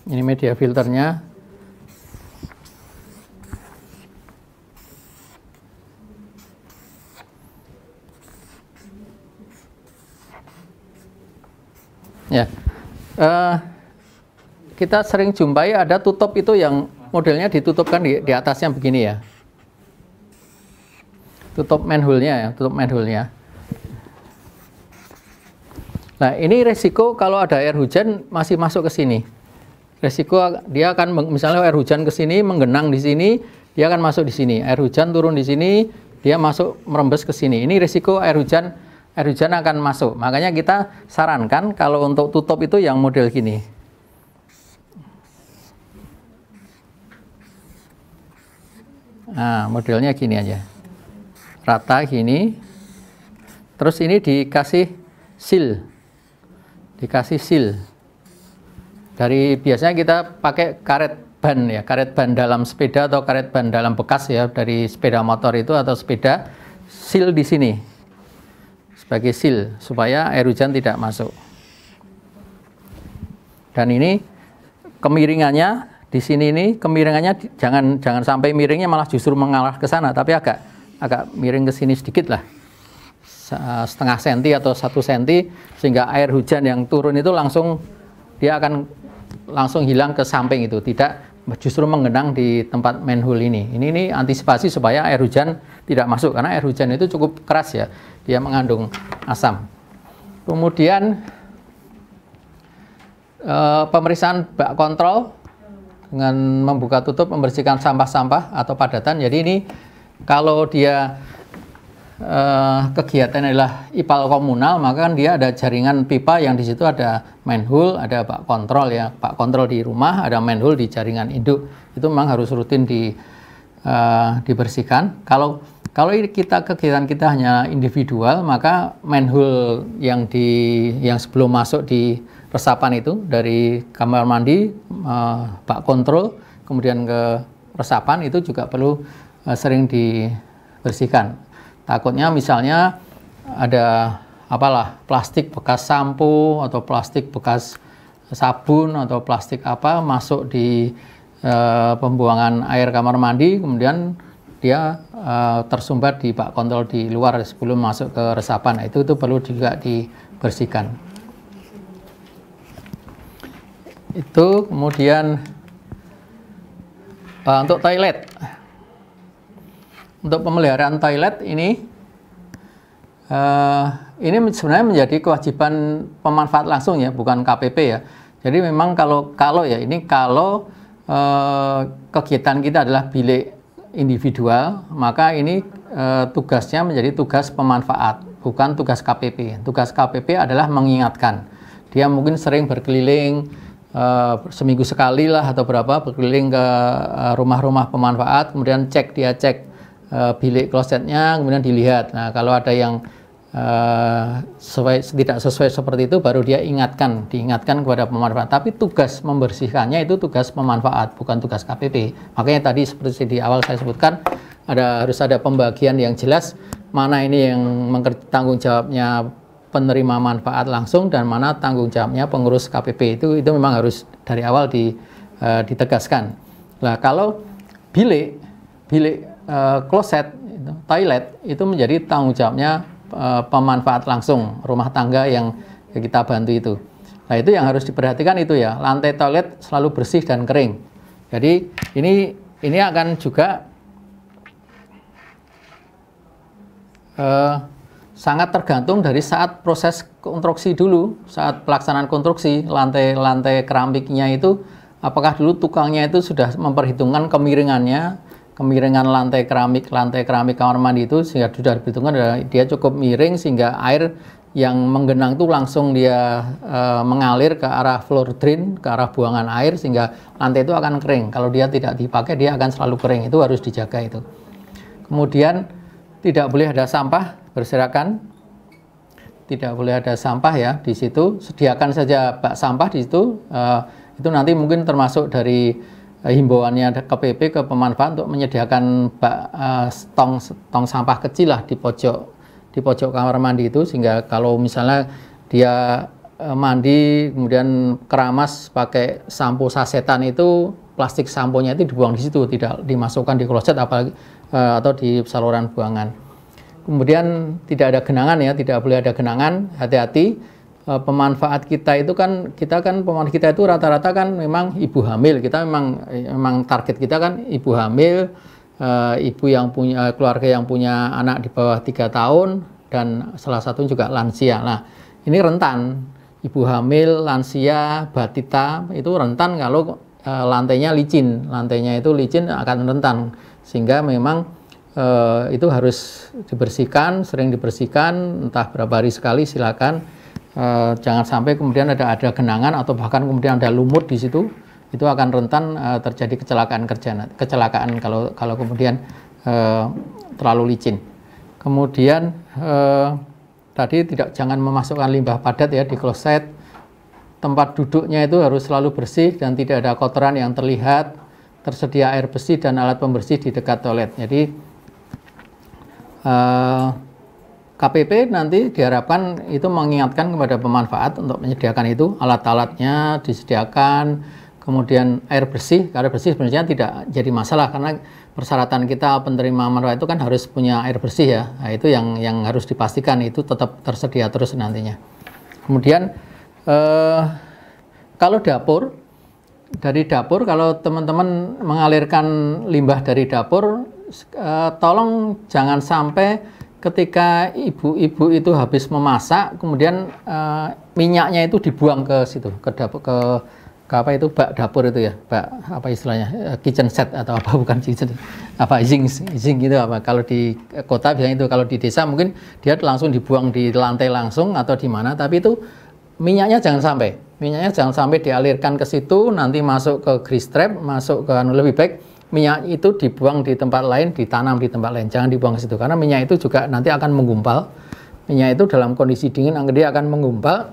ini media filternya. Ya, kita sering jumpai ada tutup itu yang modelnya ditutupkan di atasnya begini ya. Tutup manhole-nya ya, tutup manhole-nya. Nah, ini resiko kalau ada air hujan masih masuk ke sini. Resiko dia akan, misalnya air hujan ke sini, menggenang di sini, dia akan masuk di sini. Air hujan turun di sini, dia masuk merembes ke sini. Ini resiko air hujan akan masuk. Makanya kita sarankan kalau untuk tutup itu yang model gini. Nah, modelnya gini aja. Rata gini. Terus ini dikasih seal. Dikasih seal. Dari biasanya kita pakai karet ban ya, karet ban dalam sepeda atau karet ban dalam bekas ya, dari sepeda motor itu atau sepeda, seal di sini. Sebagai seal supaya air hujan tidak masuk. Dan ini kemiringannya di sini, ini kemiringannya jangan sampai miringnya malah justru mengarah ke sana, tapi agak miring ke sini sedikit lah, setengah senti atau 1 senti, sehingga air hujan yang turun itu dia akan langsung hilang ke samping itu, tidak justru menggenang di tempat manhole ini. Ini antisipasi supaya air hujan tidak masuk, karena air hujan itu cukup keras ya, dia mengandung asam. Kemudian pemeriksaan bak kontrol dengan membuka tutup, membersihkan sampah-sampah atau padatan. Jadi ini kalau dia kegiatan adalah IPAL komunal, maka kan dia ada jaringan pipa yang di situ ada manhole, ada bak kontrol ya, bak kontrol di rumah, ada manhole di jaringan induk. Itu memang harus rutin dibersihkan. Kalau kegiatan kita hanya individual, maka manhole yang sebelum masuk di resapan itu, dari kamar mandi, bak kontrol, kemudian ke resapan, itu juga perlu sering dibersihkan. Takutnya misalnya ada plastik bekas sampo atau plastik bekas sabun atau plastik masuk di pembuangan air kamar mandi, kemudian dia tersumbat di bak kontrol di luar sebelum masuk ke resapan. Nah, itu perlu juga dibersihkan. Itu kemudian untuk toilet. Untuk pemeliharaan toilet ini sebenarnya menjadi kewajiban pemanfaat langsung ya, bukan KPP ya. Jadi memang kalau kegiatan kita adalah bilik individual, maka ini tugasnya menjadi tugas pemanfaat, bukan tugas KPP. Tugas KPP adalah mengingatkan. Dia mungkin sering berkeliling seminggu sekali lah atau berapa, berkeliling ke rumah-rumah pemanfaat, kemudian dia cek bilik klosetnya, kemudian dilihat. Nah, kalau ada yang tidak sesuai seperti itu, baru dia diingatkan kepada pemanfaat. Tapi tugas membersihkannya itu tugas pemanfaat, bukan tugas KPP. Makanya tadi seperti di awal saya sebutkan, harus ada pembagian yang jelas, mana ini yang tanggung jawabnya penerima manfaat langsung dan mana tanggung jawabnya pengurus KPP. Itu memang harus dari awal ditegaskan. Nah, kalau bilik kloset, toilet itu menjadi tanggung jawabnya pemanfaat langsung rumah tangga yang kita bantu itu. Nah, itu yang harus diperhatikan itu ya, lantai toilet selalu bersih dan kering. Jadi ini akan juga sangat tergantung dari saat proses konstruksi dulu, saat pelaksanaan konstruksi lantai keramiknya itu, apakah dulu tukangnya itu sudah memperhitungkan kemiringan lantai keramik kamar mandi itu, sehingga sudah diperhitungkan dia cukup miring sehingga air yang menggenang itu langsung dia mengalir ke arah floor drain, ke arah buangan air, sehingga lantai itu akan kering. Kalau dia tidak dipakai, dia akan selalu kering. Itu harus dijaga itu. Kemudian tidak boleh ada sampah berserakan, tidak boleh ada sampah ya di situ. Sediakan saja bak sampah di situ. Itu nanti mungkin termasuk dari himbauannya KPP ke pemanfaat untuk menyediakan tong sampah kecil lah di pojok kamar mandi itu, sehingga kalau misalnya dia mandi kemudian keramas pakai sampo sasetan itu, plastik samponya itu dibuang di situ, tidak dimasukkan di kloset apalagi atau di saluran buangan. Kemudian tidak ada genangan ya, tidak boleh ada genangan, hati-hati. Pemanfaat kita itu kan, pemanfaat kita itu rata-rata kan memang ibu hamil. Kita memang target kita kan ibu hamil, ibu yang punya keluarga yang punya anak di bawah 3 tahun, dan salah satu juga lansia. Nah, ini rentan. Ibu hamil, lansia, batita itu rentan kalau lantainya itu licin akan rentan, sehingga memang itu harus dibersihkan, sering dibersihkan, entah berapa hari sekali silakan. Jangan sampai kemudian ada genangan atau bahkan kemudian ada lumut di situ, itu akan rentan terjadi kecelakaan kalau kemudian terlalu licin. Kemudian tadi jangan memasukkan limbah padat ya di kloset. Tempat duduknya itu harus selalu bersih dan tidak ada kotoran yang terlihat. Tersedia air bersih dan alat pembersih di dekat toilet. Jadi KPP nanti diharapkan itu mengingatkan kepada pemanfaat untuk menyediakan itu, alat-alatnya disediakan, kemudian air bersih sebenarnya tidak jadi masalah karena persyaratan kita penerima manfaat itu kan harus punya air bersih ya. Nah, itu yang harus dipastikan itu tetap tersedia terus nantinya. Kemudian kalau dari dapur, kalau teman-teman mengalirkan limbah dari dapur, tolong jangan sampai ketika ibu-ibu itu habis memasak, kemudian minyaknya itu dibuang ke situ, ke dapur, ke apa itu bak dapur itu ya, bak apa istilahnya, kitchen set atau apa, bukan kitchen, apa zinc gitu apa. Kalau di kota biasanya itu, kalau di desa mungkin dia langsung dibuang di lantai langsung atau di mana, tapi itu minyaknya jangan sampai dialirkan ke situ, nanti masuk ke grease trap, masuk ke lebih baik minyak itu dibuang di tempat lain, ditanam di tempat lain, jangan dibuang ke situ, karena minyak itu juga nanti akan menggumpal. Minyak itu dalam kondisi dingin dia akan menggumpal.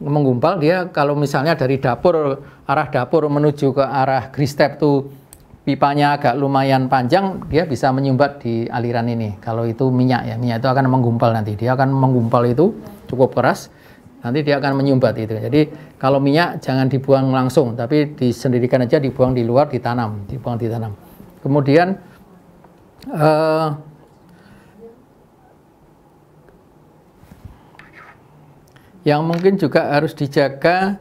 Menggumpal dia kalau misalnya dari arah dapur menuju ke arah grease trap tuh pipanya agak lumayan panjang, dia bisa menyumbat di aliran ini. Kalau itu minyak ya, minyak itu akan menggumpal nanti, dia akan menggumpal itu cukup keras. Nanti dia akan menyumbat itu. Jadi kalau minyak jangan dibuang langsung, tapi disendirikan aja, dibuang di luar, ditanam. Kemudian yang mungkin juga harus dijaga,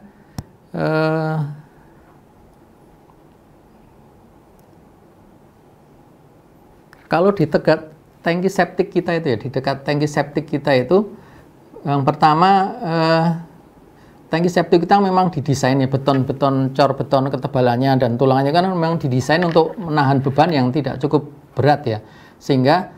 kalau di dekat tangki septik kita itu ya, di dekat tangki septik kita itu, yang pertama, tangki septik kita memang didesain ya, cor beton ketebalannya dan tulangannya kan memang didesain untuk menahan beban yang tidak cukup berat ya. Sehingga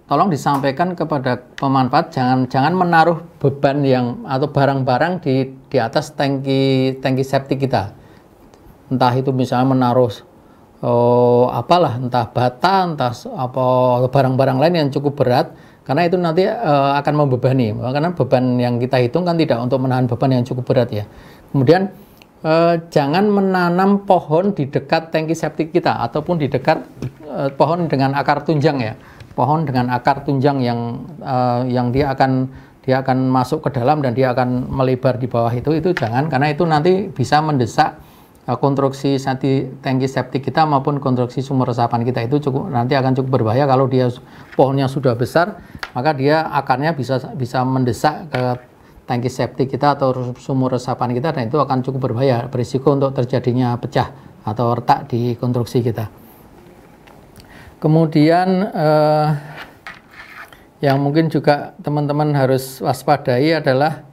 tolong disampaikan kepada pemanfaat, jangan menaruh beban atau barang-barang di atas tangki septik kita. Entah itu misalnya menaruh entah bata, entah barang-barang lain yang cukup berat. Karena itu nanti akan membebani, karena beban yang kita hitung kan tidak untuk menahan beban yang cukup berat ya. Kemudian jangan menanam pohon di dekat tangki septik kita, ataupun di dekat pohon dengan akar tunjang ya. Pohon dengan akar tunjang yang dia akan masuk ke dalam dan dia akan melebar di bawah itu jangan, karena itu nanti bisa mendesak konstruksi tangki septik kita maupun konstruksi sumur resapan kita itu nanti akan cukup berbahaya. Kalau dia pohonnya sudah besar, maka dia akarnya bisa mendesak ke tangki septik kita atau sumur resapan kita, dan itu akan cukup berbahaya, berisiko untuk terjadinya pecah atau retak di konstruksi kita. Kemudian yang mungkin juga teman-teman harus waspadai adalah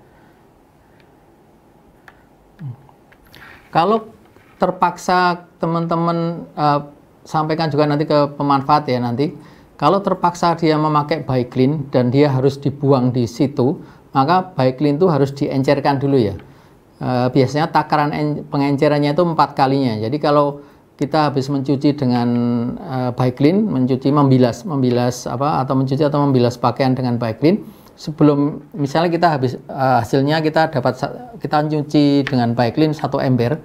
kalau terpaksa teman-teman sampaikan juga nanti ke pemanfaat ya nanti, kalau terpaksa dia memakai baiklin dan dia harus dibuang di situ, maka baiklin itu harus diencerkan dulu ya. Biasanya takaran pengencerannya itu 4 kalinya. Jadi kalau kita habis mencuci dengan baiklin, membilas atau membilas pakaian dengan baiklin, sebelum misalnya kita habis hasilnya kita nyuci dengan baiklin 1 ember,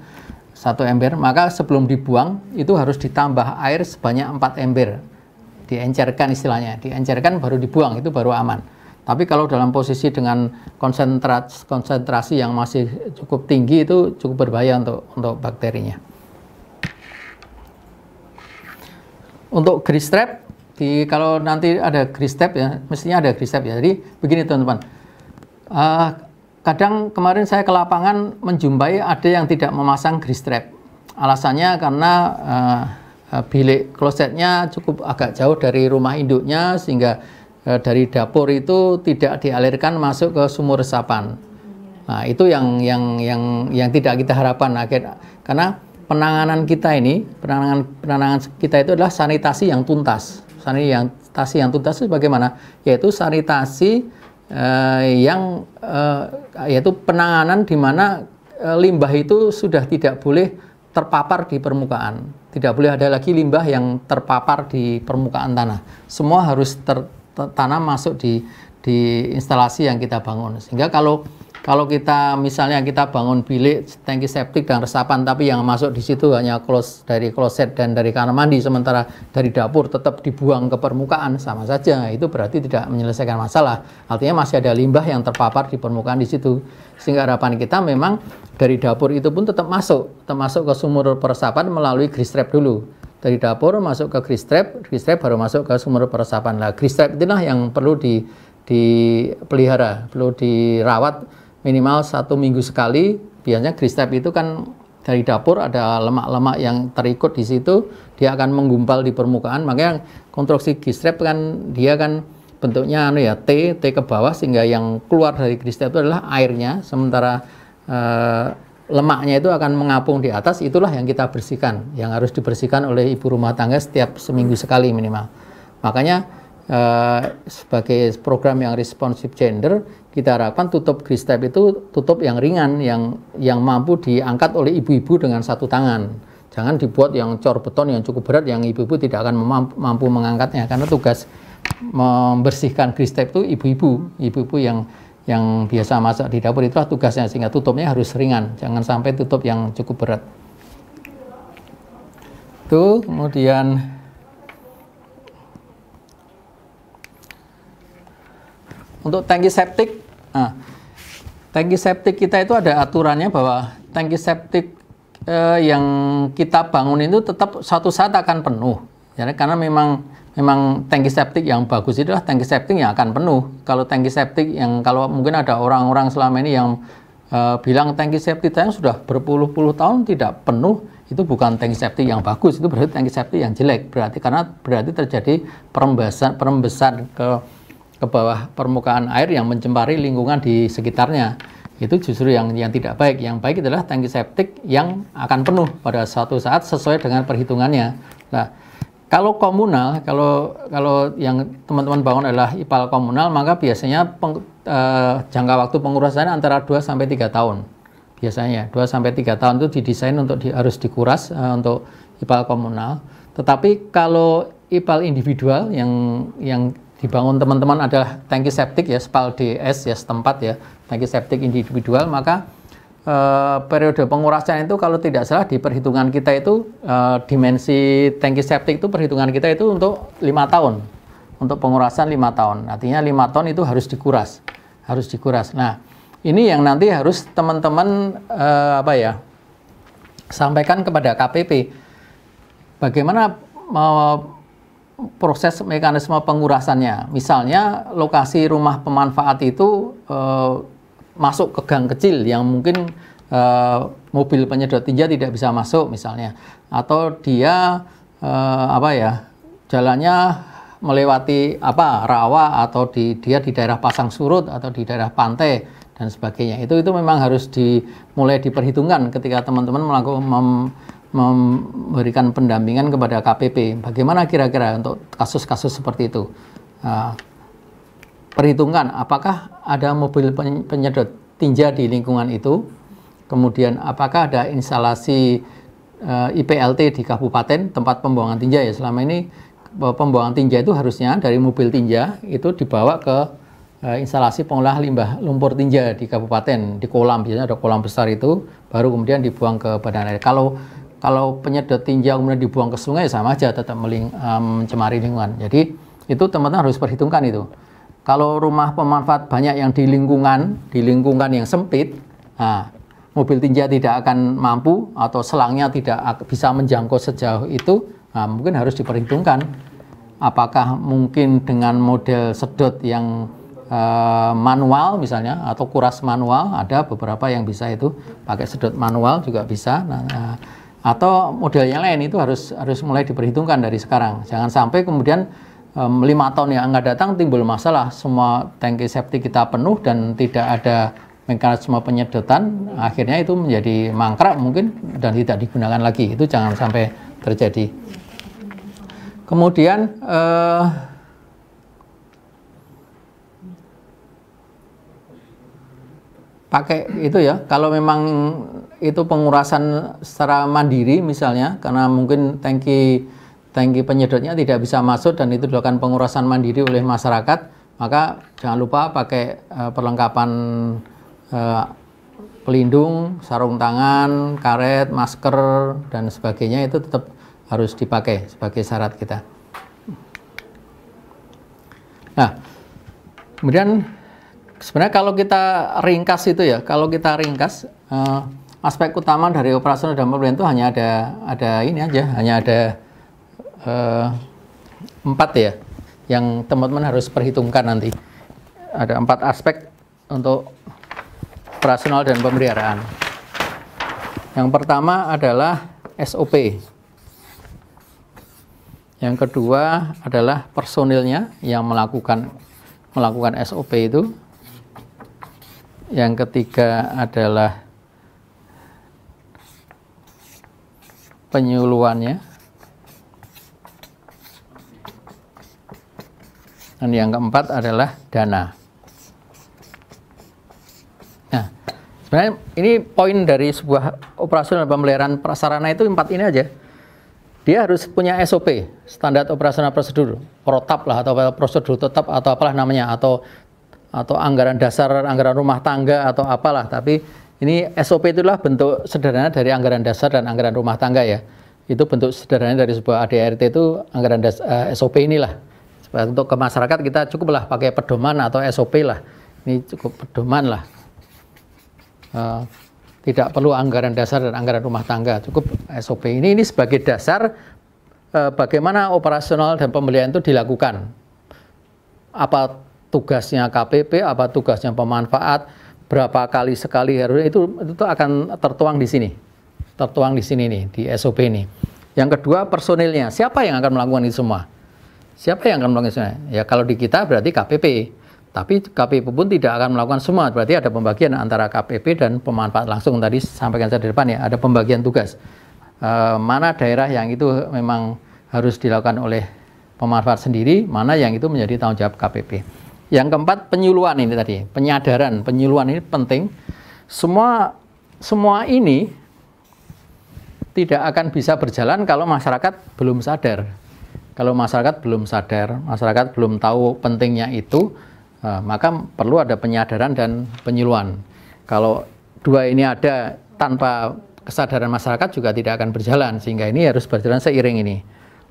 maka sebelum dibuang itu harus ditambah air sebanyak 4 ember, diencerkan istilahnya, diencerkan baru dibuang, itu baru aman. Tapi kalau dalam posisi dengan konsentrasi yang masih cukup tinggi, itu cukup berbahaya untuk bakterinya. Untuk grease trap, kalau nanti ada grease trap ya, mestinya ada grease trap ya. Jadi begini teman-teman, kadang kemarin saya ke lapangan menjumpai ada yang tidak memasang grease trap. Alasannya karena bilik klosetnya cukup agak jauh dari rumah induknya, sehingga dari dapur itu tidak dialirkan masuk ke sumur resapan. Nah, itu yang tidak kita harapkan, karena penanganan kita itu adalah sanitasi yang tuntas. Sanitasi yang tuntas itu bagaimana? Yaitu sanitasi yaitu penanganan di mana limbah itu sudah tidak boleh terpapar di permukaan. Tidak boleh ada lagi limbah yang terpapar di permukaan tanah. Semua harus tertanam masuk di instalasi yang kita bangun. Sehingga kalau kita misalnya kita bangun bilik tangki septik dan resapan, tapi yang masuk di situ hanya dari kloset dan dari kamar mandi, sementara dari dapur tetap dibuang ke permukaan, sama saja. Itu berarti tidak menyelesaikan masalah. Artinya masih ada limbah yang terpapar di permukaan di situ. Sehingga harapan kita memang dari dapur itu pun tetap masuk ke sumur peresapan melalui grease trap dulu. Dari dapur masuk ke grease trap baru masuk ke sumur peresapan. Nah, grease trap itulah yang perlu dipelihara, perlu dirawat minimal 1 minggu sekali. Biasanya grease trap itu kan dari dapur ada lemak-lemak yang terikut di situ, dia akan menggumpal di permukaan. Makanya konstruksi grease trap kan dia kan bentuknya T ke bawah, sehingga yang keluar dari grease trap itu adalah airnya, sementara lemaknya itu akan mengapung di atas. Itulah yang kita bersihkan, yang harus dibersihkan oleh ibu rumah tangga setiap seminggu sekali minimal. Makanya sebagai program yang responsif gender, kita harapkan tutup grease trap itu tutup yang ringan, yang mampu diangkat oleh ibu-ibu dengan 1 tangan. Jangan dibuat yang cor beton yang cukup berat, yang ibu-ibu tidak akan mampu mengangkatnya, karena tugas membersihkan grease trap itu ibu-ibu yang biasa masak di dapur, itulah tugasnya, sehingga tutupnya harus ringan, jangan sampai tutup yang cukup berat. Itu kemudian untuk tangki septik, tangki septik kita itu ada aturannya bahwa tangki septik yang kita bangun itu tetap suatu saat akan penuh. Jadi karena memang tangki septik yang bagus itu adalah tangki septik yang akan penuh. Kalau tangki septik kalau mungkin ada orang-orang selama ini yang bilang tangki septik yang sudah berpuluh-puluh tahun tidak penuh, itu bukan tangki septik yang bagus, itu berarti tangki septik yang jelek. Berarti terjadi perembesan ke bawah permukaan air yang mencemari lingkungan di sekitarnya. Itu justru yang tidak baik. Yang baik adalah tangki septik yang akan penuh pada suatu saat sesuai dengan perhitungannya. Nah, kalau komunal, kalau yang teman-teman bangun adalah IPAL komunal, maka biasanya jangka waktu pengurusannya antara 2-3 tahun. Biasanya 2-3 tahun itu didesain harus dikuras untuk IPAL komunal. Tetapi kalau IPAL individual yang dibangun teman-teman adalah tangki septik ya, SPAL DS ya setempat ya, tangki septik individual, maka periode pengurasan itu kalau tidak salah di perhitungan kita itu dimensi tangki septik itu perhitungan kita itu untuk 5 tahun, untuk pengurasan 5 tahun, artinya 5 tahun itu harus dikuras. Nah, ini yang nanti harus teman-teman sampaikan kepada KPP bagaimana proses mekanisme pengurasannya. Misalnya lokasi rumah pemanfaat itu masuk ke gang kecil yang mungkin mobil penyedot tinja tidak bisa masuk misalnya, atau dia jalannya melewati rawa, atau dia di daerah pasang surut atau di daerah pantai dan sebagainya. Itu memang harus mulai diperhitungkan ketika teman-teman memberikan pendampingan kepada KPP. Bagaimana kira-kira untuk kasus-kasus seperti itu? Perhitungkan apakah ada mobil penyedot tinja di lingkungan itu, kemudian apakah ada instalasi IPLT di kabupaten tempat pembuangan tinja ya. Selama ini pembuangan tinja itu harusnya dari mobil tinja itu dibawa ke instalasi pengolah limbah lumpur tinja di kabupaten, di kolam, biasanya ada kolam besar itu, baru kemudian dibuang ke badan air. Kalau penyedot tinja kemudian dibuang ke sungai, sama aja tetap mencemari lingkungan. Jadi itu teman-teman harus perhitungkan itu. Kalau rumah pemanfaat banyak yang di lingkungan yang sempit, mobil tinja tidak akan mampu atau selangnya tidak bisa menjangkau sejauh itu, mungkin harus diperhitungkan. Apakah mungkin dengan model sedot yang manual misalnya, atau kuras manual, ada beberapa yang bisa itu pakai sedot manual juga bisa. Atau model yang lain itu harus mulai diperhitungkan dari sekarang. Jangan sampai kemudian 5 tahun yang akan datang timbul masalah, semua tangki septik kita penuh dan tidak ada mekanisme penyedotan, akhirnya itu menjadi mangkrak mungkin dan tidak digunakan lagi. Itu jangan sampai terjadi. Kemudian pakai itu ya, kalau memang itu pengurasan secara mandiri misalnya, karena mungkin tangki penyedotnya tidak bisa masuk dan itu dilakukan pengurasan mandiri oleh masyarakat, maka jangan lupa pakai perlengkapan pelindung, sarung tangan, karet, masker dan sebagainya, itu tetap harus dipakai sebagai syarat kita. Nah, kemudian sebenarnya kalau kita ringkas itu ya, aspek utama dari operasional dan pembelian itu hanya ada ini aja, hanya ada 4 ya, yang teman-teman harus perhitungkan nanti. Ada 4 aspek untuk operasional dan pemeliharaan. Yang pertama adalah SOP. Yang kedua adalah personilnya yang melakukan SOP itu. Yang ketiga adalah penyuluhannya. Dan yang keempat adalah dana. Nah, sebenarnya ini poin dari sebuah operasional pemeliharaan prasarana itu 4 ini aja. Dia harus punya SOP, standar operasional prosedur, protap lah, atau prosedur tetap, atau apalah namanya, atau anggaran dasar, anggaran rumah tangga, atau apalah. Tapi ini SOP itulah bentuk sederhana dari anggaran dasar dan anggaran rumah tangga ya. Itu bentuk sederhana dari sebuah ADART itu anggaran SOP inilah. Untuk ke masyarakat kita cukuplah pakai pedoman atau SOP lah. Ini cukup pedoman lah. Tidak perlu anggaran dasar dan anggaran rumah tangga, cukup SOP. Ini sebagai dasar bagaimana operasional dan pembelian itu dilakukan. Apa tugasnya KPP, apa tugasnya pemanfaat, berapa kali sekali harusnya, itu akan tertuang di sini. Tertuang di sini nih, di SOP ini. Yang kedua, personilnya. Siapa yang akan melakukan itu semua? Siapa yang akan melakukan itu semua? Ya kalau di kita berarti KPP. Tapi KPP pun tidak akan melakukan semua, berarti ada pembagian antara KPP dan pemanfaat langsung. Tadi sampaikan saya di depan ya, ada pembagian tugas. Mana daerah yang itu memang harus dilakukan oleh pemanfaat sendiri, mana yang itu menjadi tanggung jawab KPP. Yang keempat, penyuluhan ini tadi, penyadaran, penyuluhan ini penting. Semua ini tidak akan bisa berjalan kalau masyarakat belum sadar. Kalau masyarakat belum sadar, masyarakat belum tahu pentingnya itu, maka perlu ada penyadaran dan penyuluhan. Kalau dua ini ada tanpa kesadaran masyarakat juga tidak akan berjalan, sehingga ini harus berjalan seiring ini.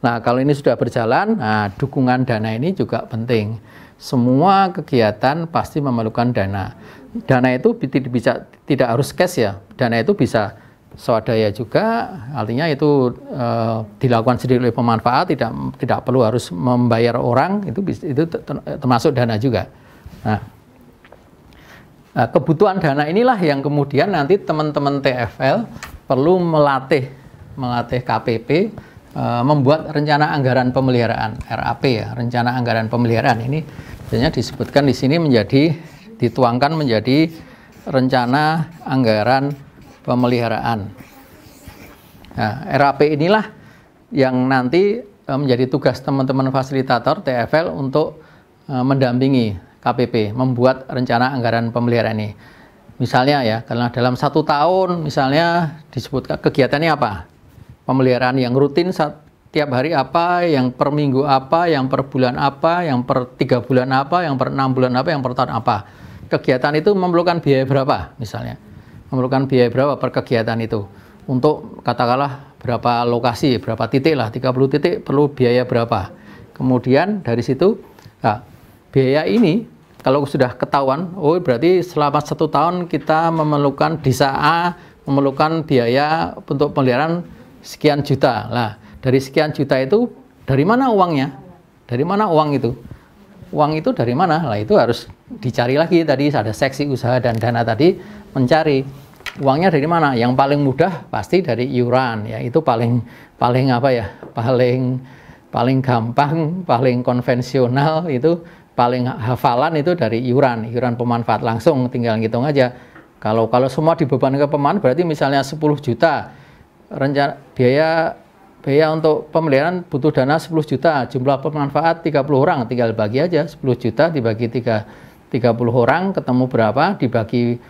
Nah, kalau ini sudah berjalan, dukungan dana ini juga penting. Semua kegiatan pasti memerlukan dana. Dana itu tidak harus cash ya. Dana itu bisa swadaya juga, artinya itu dilakukan sendiri oleh pemanfaat, tidak perlu harus membayar orang, itu termasuk dana juga. Nah, kebutuhan dana inilah yang kemudian nanti teman-teman TFL perlu melatih KPP membuat rencana anggaran pemeliharaan, RAP ya, rencana anggaran pemeliharaan ini biasanya disebutkan di sini dituangkan menjadi rencana anggaran pemeliharaan. Nah, RAP inilah yang nanti menjadi tugas teman-teman fasilitator TFL untuk mendampingi KPP membuat rencana anggaran pemeliharaan ini. Misalnya ya, karena dalam 1 tahun misalnya disebutkan kegiatannya apa, pemeliharaan yang rutin tiap hari apa, yang per minggu apa, yang per bulan apa, yang per 3 bulan apa, yang per 6 bulan apa, yang per tahun apa. Kegiatan itu memerlukan biaya berapa misalnya, memerlukan biaya berapa per kegiatan itu, untuk katakanlah berapa lokasi, berapa titik lah, 30 titik perlu biaya berapa. Kemudian dari situ, nah, biaya ini kalau sudah ketahuan, oh berarti selama 1 tahun kita memerlukan desa A, memerlukan biaya untuk pemeliharaan sekian juta. Lah, dari sekian juta itu dari mana uangnya? Dari mana uang itu? Uang itu dari mana? Lah, itu harus dicari lagi. Tadi ada seksi usaha dan dana tadi mencari uangnya dari mana. Yang paling mudah pasti dari iuran ya, itu paling apa ya? Paling gampang, paling konvensional, itu paling hafalan itu dari iuran pemanfaat, langsung tinggal ngitung aja. Kalau semua dibebankan ke pemanfaat berarti misalnya 10 juta. Rencana biaya untuk pemeliharaan butuh dana 10 juta, jumlah pemanfaat 30 orang, tinggal bagi aja 10 juta dibagi 30 orang, ketemu berapa, dibagi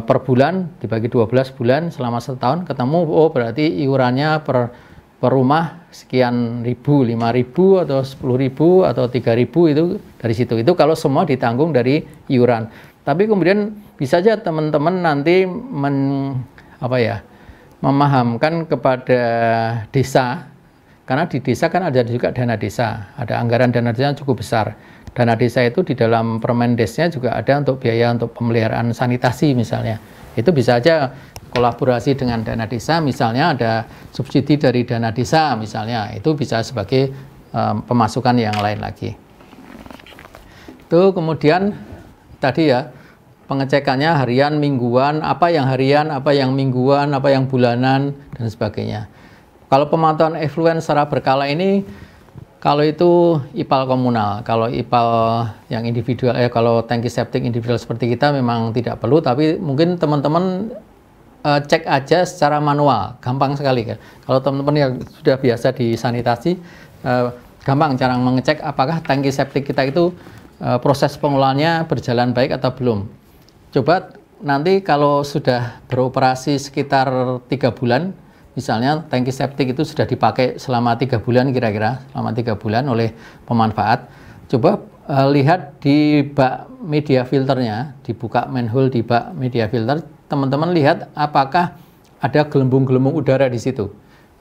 per bulan, dibagi 12 bulan selama 1 tahun, ketemu oh berarti iurannya per rumah sekian ribu, 5.000 atau 10.000 atau 3.000, itu dari situ. Itu kalau semua ditanggung dari iuran. Tapi kemudian bisa aja teman-teman nanti memahamkan kepada desa, karena di desa kan ada juga dana desa, ada anggaran dana desa yang cukup besar. Dana desa itu di dalam Permendesnya juga ada untuk biaya untuk pemeliharaan sanitasi misalnya. Itu bisa aja kolaborasi dengan dana desa, misalnya ada subsidi dari dana desa misalnya, itu bisa sebagai pemasukan yang lain lagi. Itu kemudian tadi ya, pengecekannya harian, mingguan, apa yang harian, apa yang mingguan, apa yang bulanan, dan sebagainya. Kalau pemantauan effluent secara berkala ini, kalau itu IPAL komunal, kalau IPAL yang individual, kalau tangki septic individual seperti kita memang tidak perlu, tapi mungkin teman-teman cek aja secara manual, gampang sekali kan. Kalau teman-teman yang sudah biasa di sanitasi, gampang cara mengecek apakah tangki septic kita itu proses pengolahannya berjalan baik atau belum. Coba nanti kalau sudah beroperasi sekitar 3 bulan, misalnya tangki septic itu sudah dipakai selama 3 bulan kira-kira, selama 3 bulan oleh pemanfaat, coba lihat di bak media filternya, dibuka manhole di bak media filter, teman-teman lihat apakah ada gelembung-gelembung udara di situ.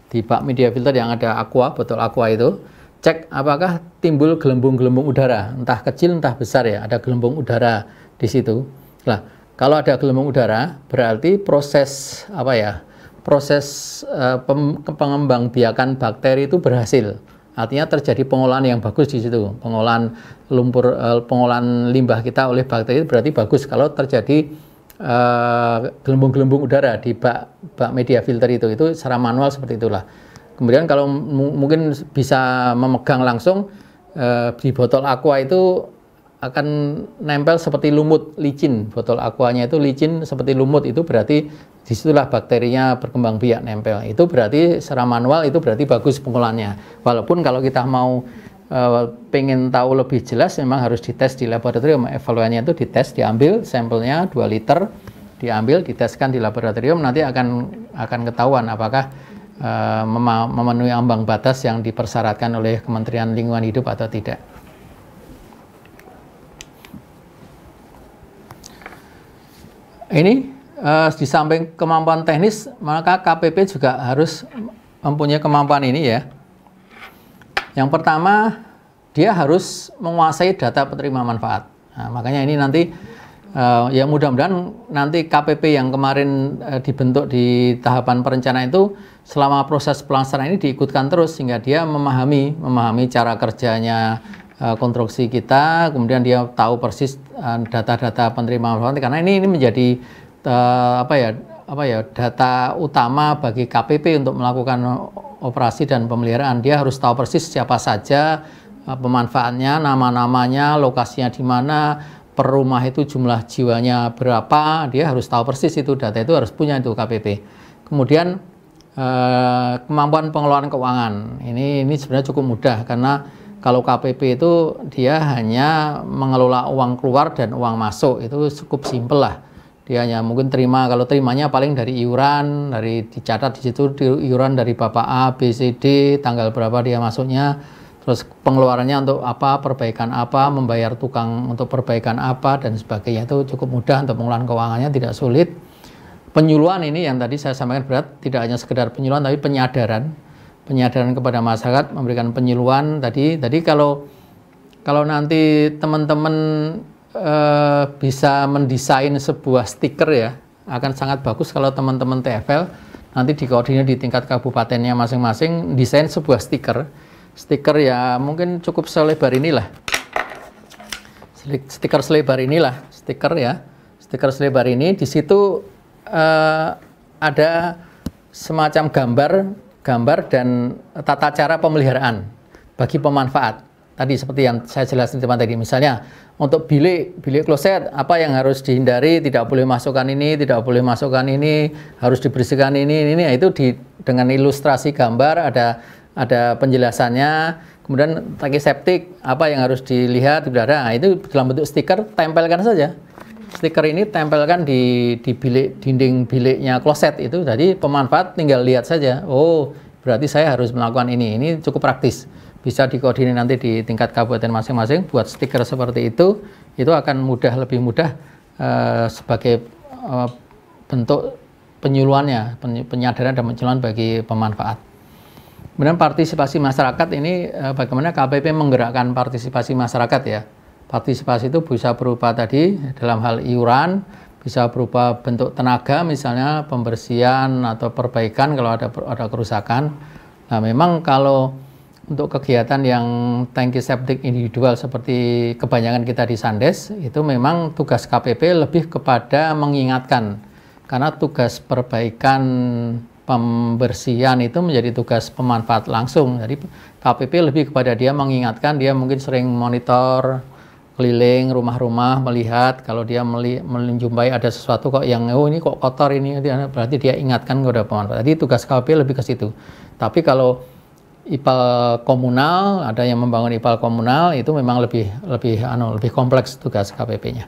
Di bak media filter yang ada aqua, botol aqua itu, cek apakah timbul gelembung-gelembung udara, entah kecil entah besar ya, ada gelembung udara di situ. Nah, kalau ada gelembung udara, berarti proses pengembangbiakan bakteri itu berhasil. Artinya terjadi pengolahan yang bagus di situ. Pengolahan pengolahan limbah kita oleh bakteri berarti bagus kalau terjadi gelembung-gelembung udara di bak media filter itu secara manual seperti itulah. Kemudian kalau mungkin bisa memegang langsung di botol aqua itu akan nempel seperti lumut, licin. Botol aquanya itu licin seperti lumut, itu berarti disitulah bakterinya berkembang biak nempel. Itu berarti secara manual itu berarti bagus pengolahannya. Walaupun kalau kita mau pengen tahu lebih jelas memang harus dites di laboratorium. Evaluasinya itu dites, diambil sampelnya 2 liter, diambil, diteskan di laboratorium, nanti akan ketahuan apakah memenuhi ambang batas yang dipersyaratkan oleh Kementerian Lingkungan Hidup atau tidak. Ini di samping kemampuan teknis, maka KPP juga harus mempunyai kemampuan ini ya. Yang pertama, dia harus menguasai data penerima manfaat. Nah, makanya ini nanti Ya mudah-mudahan nanti KPP yang kemarin dibentuk di tahapan perencanaan itu selama proses pelaksanaan ini diikutkan terus sehingga dia memahami cara kerjanya konstruksi kita, kemudian dia tahu persis data-data penerima manfaat karena ini menjadi data utama bagi KPP untuk melakukan operasi dan pemeliharaan. Dia harus tahu persis siapa saja pemanfaatnya, nama-namanya, lokasinya di mana, per rumah itu jumlah jiwanya berapa, dia harus tahu persis itu, data itu harus punya itu KPP. Kemudian kemampuan pengelolaan keuangan, ini sebenarnya cukup mudah karena kalau KPP itu dia hanya mengelola uang keluar dan uang masuk, itu cukup simpel lah. Dia hanya mungkin kalau terimanya paling dari iuran, dari dicatat di situ iuran dari Bapak A, B, C, D, tanggal berapa dia masuknya. Terus pengeluarannya untuk apa, perbaikan apa, membayar tukang untuk perbaikan apa, dan sebagainya itu cukup mudah untuk pengelolaan keuangannya, tidak sulit. Penyuluhan ini yang tadi saya sampaikan berat, tidak hanya sekedar penyuluhan tapi penyadaran kepada masyarakat, memberikan penyuluhan tadi kalau nanti teman-teman bisa mendesain sebuah stiker ya, akan sangat bagus kalau teman-teman TFL nanti dikoordinir di tingkat kabupatennya masing-masing desain sebuah stiker ya mungkin cukup selebar inilah, stiker selebar ini. Di situ ada semacam gambar dan tata cara pemeliharaan bagi pemanfaat tadi seperti yang saya jelaskan teman tadi. Misalnya untuk bilik kloset apa yang harus dihindari, tidak boleh masukkan ini, tidak boleh masukkan ini, harus dibersihkan ini itu dengan ilustrasi gambar ada penjelasannya. Kemudian tangki septik apa yang harus dilihat, nah, itu dalam bentuk stiker, tempelkan saja. Stiker ini tempelkan di dinding biliknya kloset itu, jadi pemanfaat tinggal lihat saja. Oh, berarti saya harus melakukan ini. Ini cukup praktis. Bisa dikoordinir nanti di tingkat kabupaten masing-masing buat stiker seperti itu akan lebih mudah sebagai bentuk penyuluhannya, penyadaran dan penyuluhan bagi pemanfaat. Kemudian partisipasi masyarakat ini bagaimana KPP menggerakkan partisipasi masyarakat ya. Partisipasi itu bisa berupa tadi dalam hal iuran, bisa berupa bentuk tenaga misalnya pembersihan atau perbaikan kalau ada kerusakan. Nah, memang kalau untuk kegiatan yang tangki septik individual seperti kebanyakan kita di Sandes, itu memang tugas KPP lebih kepada mengingatkan. Karena tugas perbaikan pembersihan itu menjadi tugas pemanfaat langsung. Jadi KPP lebih kepada dia mengingatkan, dia mungkin sering monitor, keliling rumah-rumah, melihat kalau dia menjumpai ada sesuatu kok yang ini kok kotor ini, berarti dia ingatkan kepada pemanfaat. Jadi tugas KPP lebih ke situ. Tapi kalau IPAL komunal, ada yang membangun IPAL komunal, itu memang lebih kompleks tugas KPP-nya.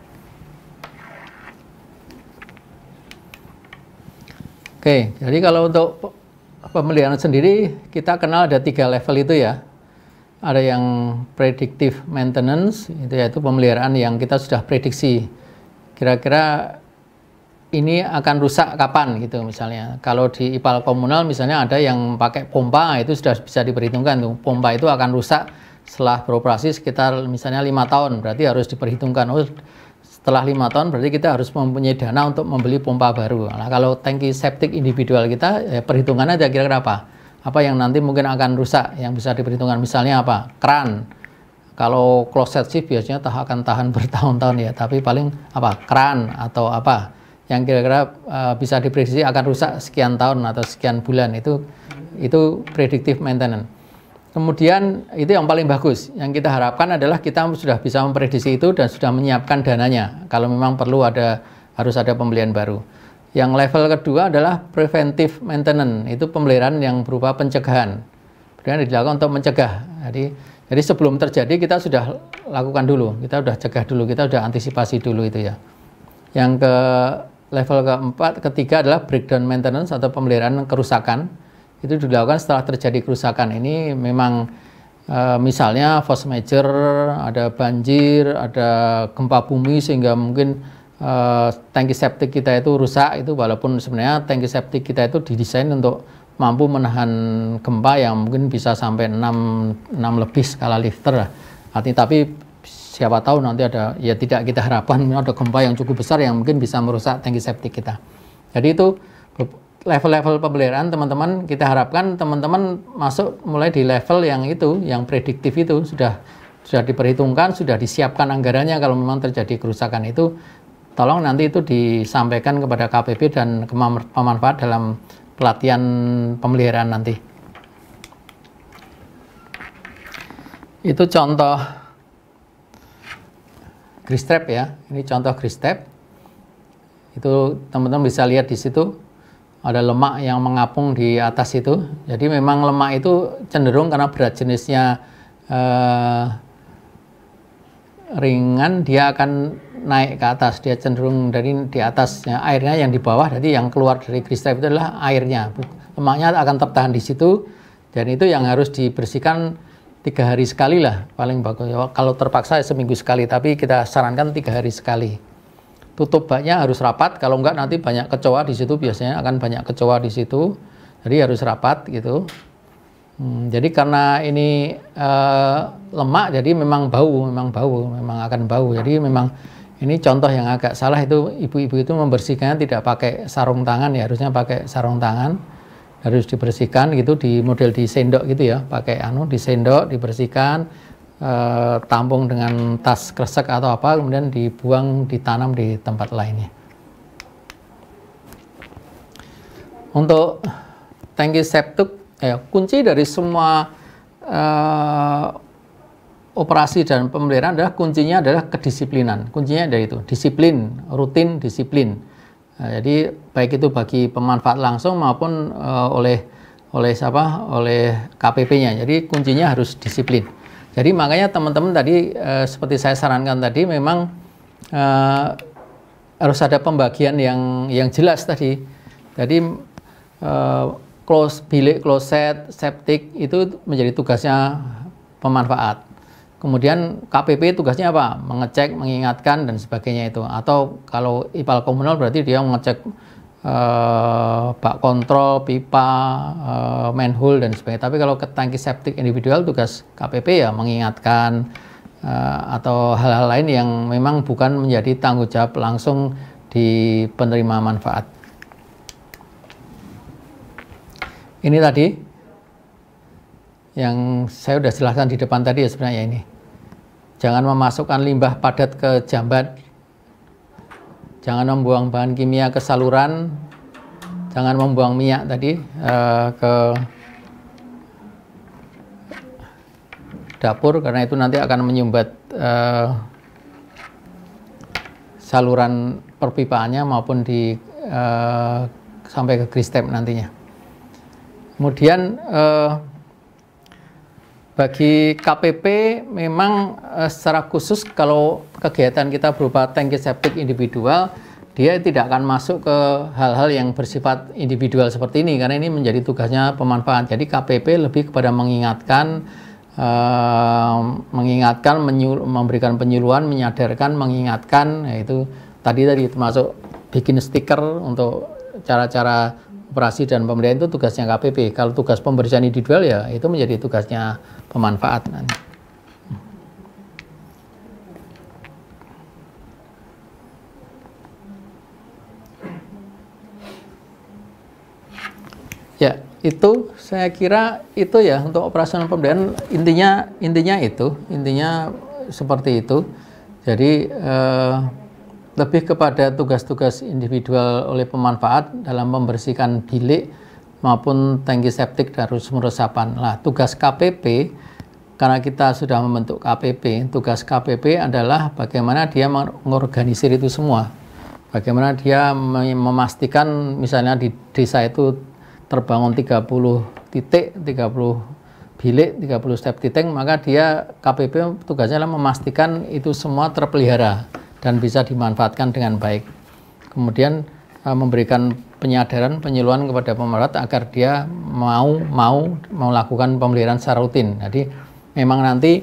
Oke, jadi kalau untuk pemeliharaan sendiri kita kenal ada 3 level itu ya. Ada yang predictive maintenance, itu yaitu pemeliharaan yang kita sudah prediksi. Kira-kira ini akan rusak kapan gitu misalnya. Kalau di IPAL komunal misalnya ada yang pakai pompa, itu sudah bisa diperhitungkan tuh. Pompa itu akan rusak setelah beroperasi sekitar misalnya 5 tahun, berarti harus diperhitungkan. Oh, setelah 5 tahun berarti kita harus mempunyai dana untuk membeli pompa baru. Nah, kalau tangki septik individual kita, ya perhitungannya aja kira-kira apa? Apa yang nanti mungkin akan rusak yang bisa diperhitungkan, misalnya apa? Keran. Kalau kloset sih biasanya akan tahan bertahun-tahun ya, tapi paling apa? Keran atau apa yang kira-kira bisa diprediksi akan rusak sekian tahun atau sekian bulan, itu predictive maintenance. Kemudian itu yang paling bagus. Yang kita harapkan adalah kita sudah bisa memprediksi itu dan sudah menyiapkan dananya kalau memang harus ada pembelian baru. Yang level kedua adalah preventive maintenance, itu pemeliharaan yang berupa pencegahan. Kemudian dilakukan untuk mencegah. Jadi sebelum terjadi kita sudah lakukan dulu, kita sudah cegah dulu, kita sudah antisipasi dulu itu ya. Yang level ketiga adalah breakdown maintenance atau pemeliharaan kerusakan. Itu dilakukan setelah terjadi kerusakan. Ini memang misalnya force majeure, ada banjir, ada gempa bumi sehingga mungkin tangki septik kita itu rusak, itu walaupun sebenarnya tangki septik kita itu didesain untuk mampu menahan gempa yang mungkin bisa sampai 6 lebih skala Richter. Artinya tapi siapa tahu nanti ada, ya tidak kita harapkan ada gempa yang cukup besar yang mungkin bisa merusak tangki septik kita. Jadi itu level-level pemeliharaan teman-teman, kita harapkan teman-teman masuk mulai di level yang itu, yang prediktif itu sudah diperhitungkan, sudah disiapkan anggarannya kalau memang terjadi kerusakan itu. Tolong nanti itu disampaikan kepada KPP dan pemanfaat dalam pelatihan pemeliharaan nanti. Itu contoh grease trap ya. Ini contoh grease trap. Itu teman-teman bisa lihat di situ ada lemak yang mengapung di atas itu. Jadi memang lemak itu cenderung karena berat jenisnya ringan, dia akan naik ke atas. Dia cenderung dari di atasnya, airnya yang di bawah. Jadi yang keluar dari grease trap itu adalah airnya. Lemaknya akan tertahan di situ. Dan itu yang harus dibersihkan 3 hari sekali lah paling bagus. Kalau terpaksa seminggu sekali, tapi kita sarankan 3 hari sekali. Tutup baknya harus rapat, kalau enggak nanti banyak kecoa di situ, biasanya akan banyak kecoa di situ. Jadi harus rapat gitu. Jadi karena ini lemak, jadi memang akan bau. Jadi memang ini contoh yang agak salah, itu ibu-ibu itu membersihkannya tidak pakai sarung tangan ya, harusnya pakai sarung tangan. Harus dibersihkan gitu, di model di sendok gitu ya, pakai di sendok dibersihkan, tampung dengan tas kresek atau apa, kemudian dibuang, ditanam di tempat lainnya. Untuk tangki septic, kunci dari semua operasi dan pemeliharaan adalah kuncinya adalah kedisiplinan. Kuncinya dari itu, disiplin, rutin, disiplin. Jadi baik itu bagi pemanfaat langsung maupun oleh KPP-nya. Jadi kuncinya harus disiplin. Jadi makanya teman-teman tadi seperti saya sarankan tadi, memang harus ada pembagian yang jelas tadi. Jadi bilik kloset, septic itu menjadi tugasnya pemanfaat. Kemudian KPP tugasnya apa? Mengecek, mengingatkan, dan sebagainya itu. Atau kalau IPAL komunal berarti dia mengecek bak kontrol, pipa, manhole, dan sebagainya. Tapi kalau ke tangki septic individual, tugas KPP ya mengingatkan, atau hal-hal lain yang memang bukan menjadi tanggung jawab langsung di penerima manfaat. Ini tadi yang saya sudah jelaskan di depan tadi ya, sebenarnya ini. Jangan memasukkan limbah padat ke jambat. Jangan membuang bahan kimia ke saluran. Jangan membuang minyak tadi ke dapur, karena itu nanti akan menyumbat saluran perpipaannya maupun sampai ke grease trap nantinya. Kemudian bagi KPP memang secara khusus kalau kegiatan kita berupa tangki septic individual, dia tidak akan masuk ke hal-hal yang bersifat individual seperti ini, karena ini menjadi tugasnya pemanfaat. Jadi KPP lebih kepada mengingatkan, memberikan penyuluhan, menyadarkan, mengingatkan, yaitu tadi termasuk bikin stiker untuk cara-cara operasi dan pembelian, itu tugasnya KPP. Kalau tugas pembersihan individual ya itu menjadi tugasnya pemanfaat nanti. Ya, itu saya kira itu ya untuk operasional pembelian, intinya seperti itu. Jadi lebih kepada tugas-tugas individual oleh pemanfaat dalam membersihkan bilik maupun tangki septik dan sumur resapan. Nah, tugas KPP, karena kita sudah membentuk KPP, tugas KPP adalah bagaimana dia mengorganisir itu semua. Bagaimana dia memastikan misalnya di desa itu terbangun 30 titik, 30 bilik, 30 septic tank, maka dia KPP tugasnya adalah memastikan itu semua terpelihara dan bisa dimanfaatkan dengan baik. Kemudian memberikan penyadaran, penyuluhan kepada pemerintah agar dia mau melakukan pemeliharaan secara rutin. Jadi memang nanti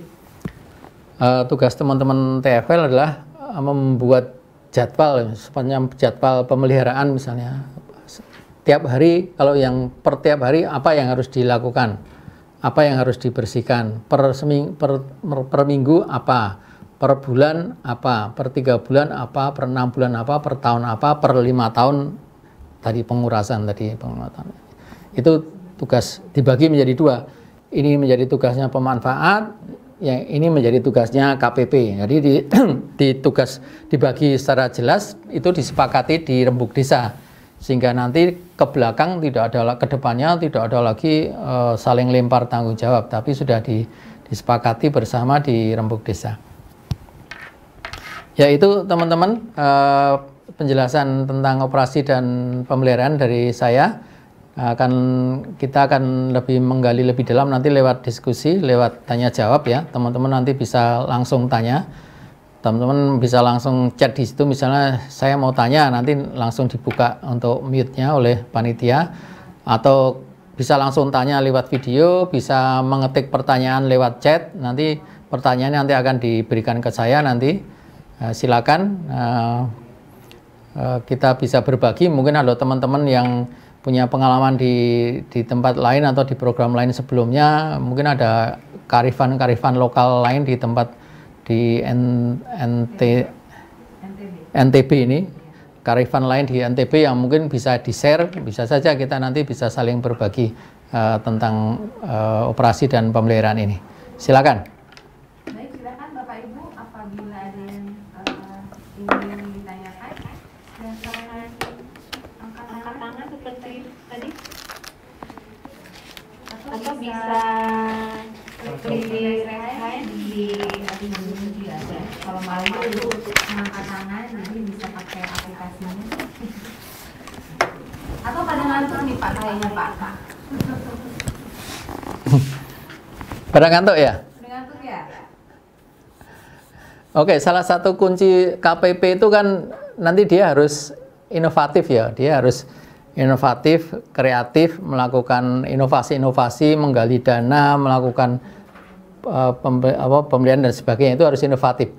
tugas teman-teman TFL adalah membuat jadwal, sepanjang jadwal pemeliharaan misalnya. Tiap hari, kalau yang per tiap hari apa yang harus dilakukan, apa yang harus dibersihkan, per minggu apa, per bulan apa, per 3 bulan apa, per 6 bulan apa, per tahun apa, per 5 tahun tadi pengurasan tadi pengamatan. Itu tugas dibagi menjadi 2. Ini menjadi tugasnya pemanfaat, yang ini menjadi tugasnya KPP. Jadi di tugas dibagi secara jelas itu disepakati di rembuk desa, sehingga nanti ke belakang tidak ada, ke depannya tidak ada lagi saling lempar tanggung jawab, tapi sudah disepakati bersama di rembuk desa. Yaitu teman-teman penjelasan tentang operasi dan pemeliharaan dari saya. Kita akan lebih menggali lebih dalam nanti lewat diskusi, lewat tanya jawab ya. Teman-teman nanti bisa langsung tanya. Teman-teman bisa langsung chat di situ, misalnya saya mau tanya, nanti langsung dibuka untuk mute-nya oleh panitia, atau bisa langsung tanya lewat video, bisa mengetik pertanyaan lewat chat, nanti pertanyaannya nanti akan diberikan ke saya nanti. Silakan kita bisa berbagi. Mungkin ada teman-teman yang punya pengalaman di tempat lain atau di program lain sebelumnya, mungkin ada kearifan lokal lain di tempat di NTB ini, kearifan lain di NTB yang mungkin bisa di-share, bisa saja kita nanti bisa saling berbagi tentang operasi dan pemeliharaan ini. Silakan. Baik, silakan Bapak Ibu, apabila ada yang ingin ditanyakan, silakan angkat tangan seperti tadi, atau bisa klik hand di aplikasi aja. Kalau malu untuk mengangkat tangan, jadi bisa pakai aplikasinya. Atau pada ngantuk nih Pak, kayaknya Pak. Pada ngantuk ya? Pada ngantuk ya? Oke, salah satu kunci KPP itu kan nanti dia harus inovatif ya, dia harus inovatif, kreatif, melakukan inovasi-inovasi, menggali dana, melakukan pembelian dan sebagainya, itu harus inovatif.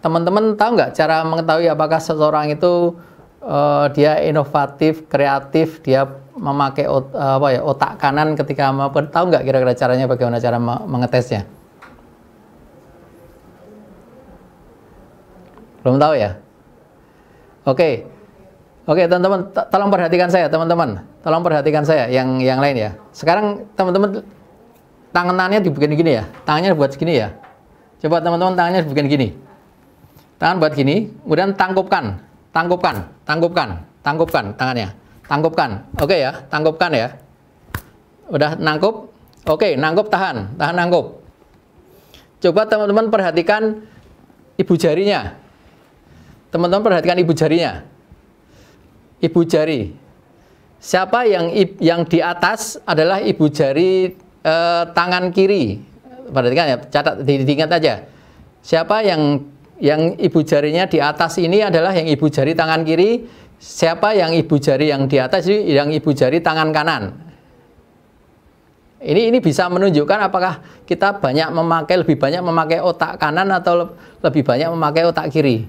Teman-teman tahu nggak cara mengetahui apakah seseorang itu dia inovatif, kreatif, dia memakai otak kanan ketika tahu nggak kira-kira caranya, bagaimana cara mengetesnya? Belum tahu ya? Oke, teman-teman, tolong perhatikan saya, teman-teman. Tolong perhatikan saya, yang lain ya. Sekarang teman-teman tangannya dibikin gini ya, tangannya buat segini ya. Coba teman-teman tangannya dibikin gini. Tangan buat gini, kemudian tangkupkan tangannya. Tangkupkan. Oke ya, tangkupkan ya. Udah nangkup? Oke, nangkup, tahan nangkup. Coba teman-teman perhatikan ibu jarinya. Teman-teman perhatikan ibu jarinya. Ibu jari. Siapa yang di atas adalah ibu jari tangan kiri. Perhatikan ya, catat, diingat aja. Siapa yang ibu jarinya di atas ini adalah yang ibu jari tangan kiri. Siapa yang ibu jari yang di atas ini yang ibu jari tangan kanan. Ini bisa menunjukkan apakah kita lebih banyak memakai otak kanan atau lebih banyak memakai otak kiri.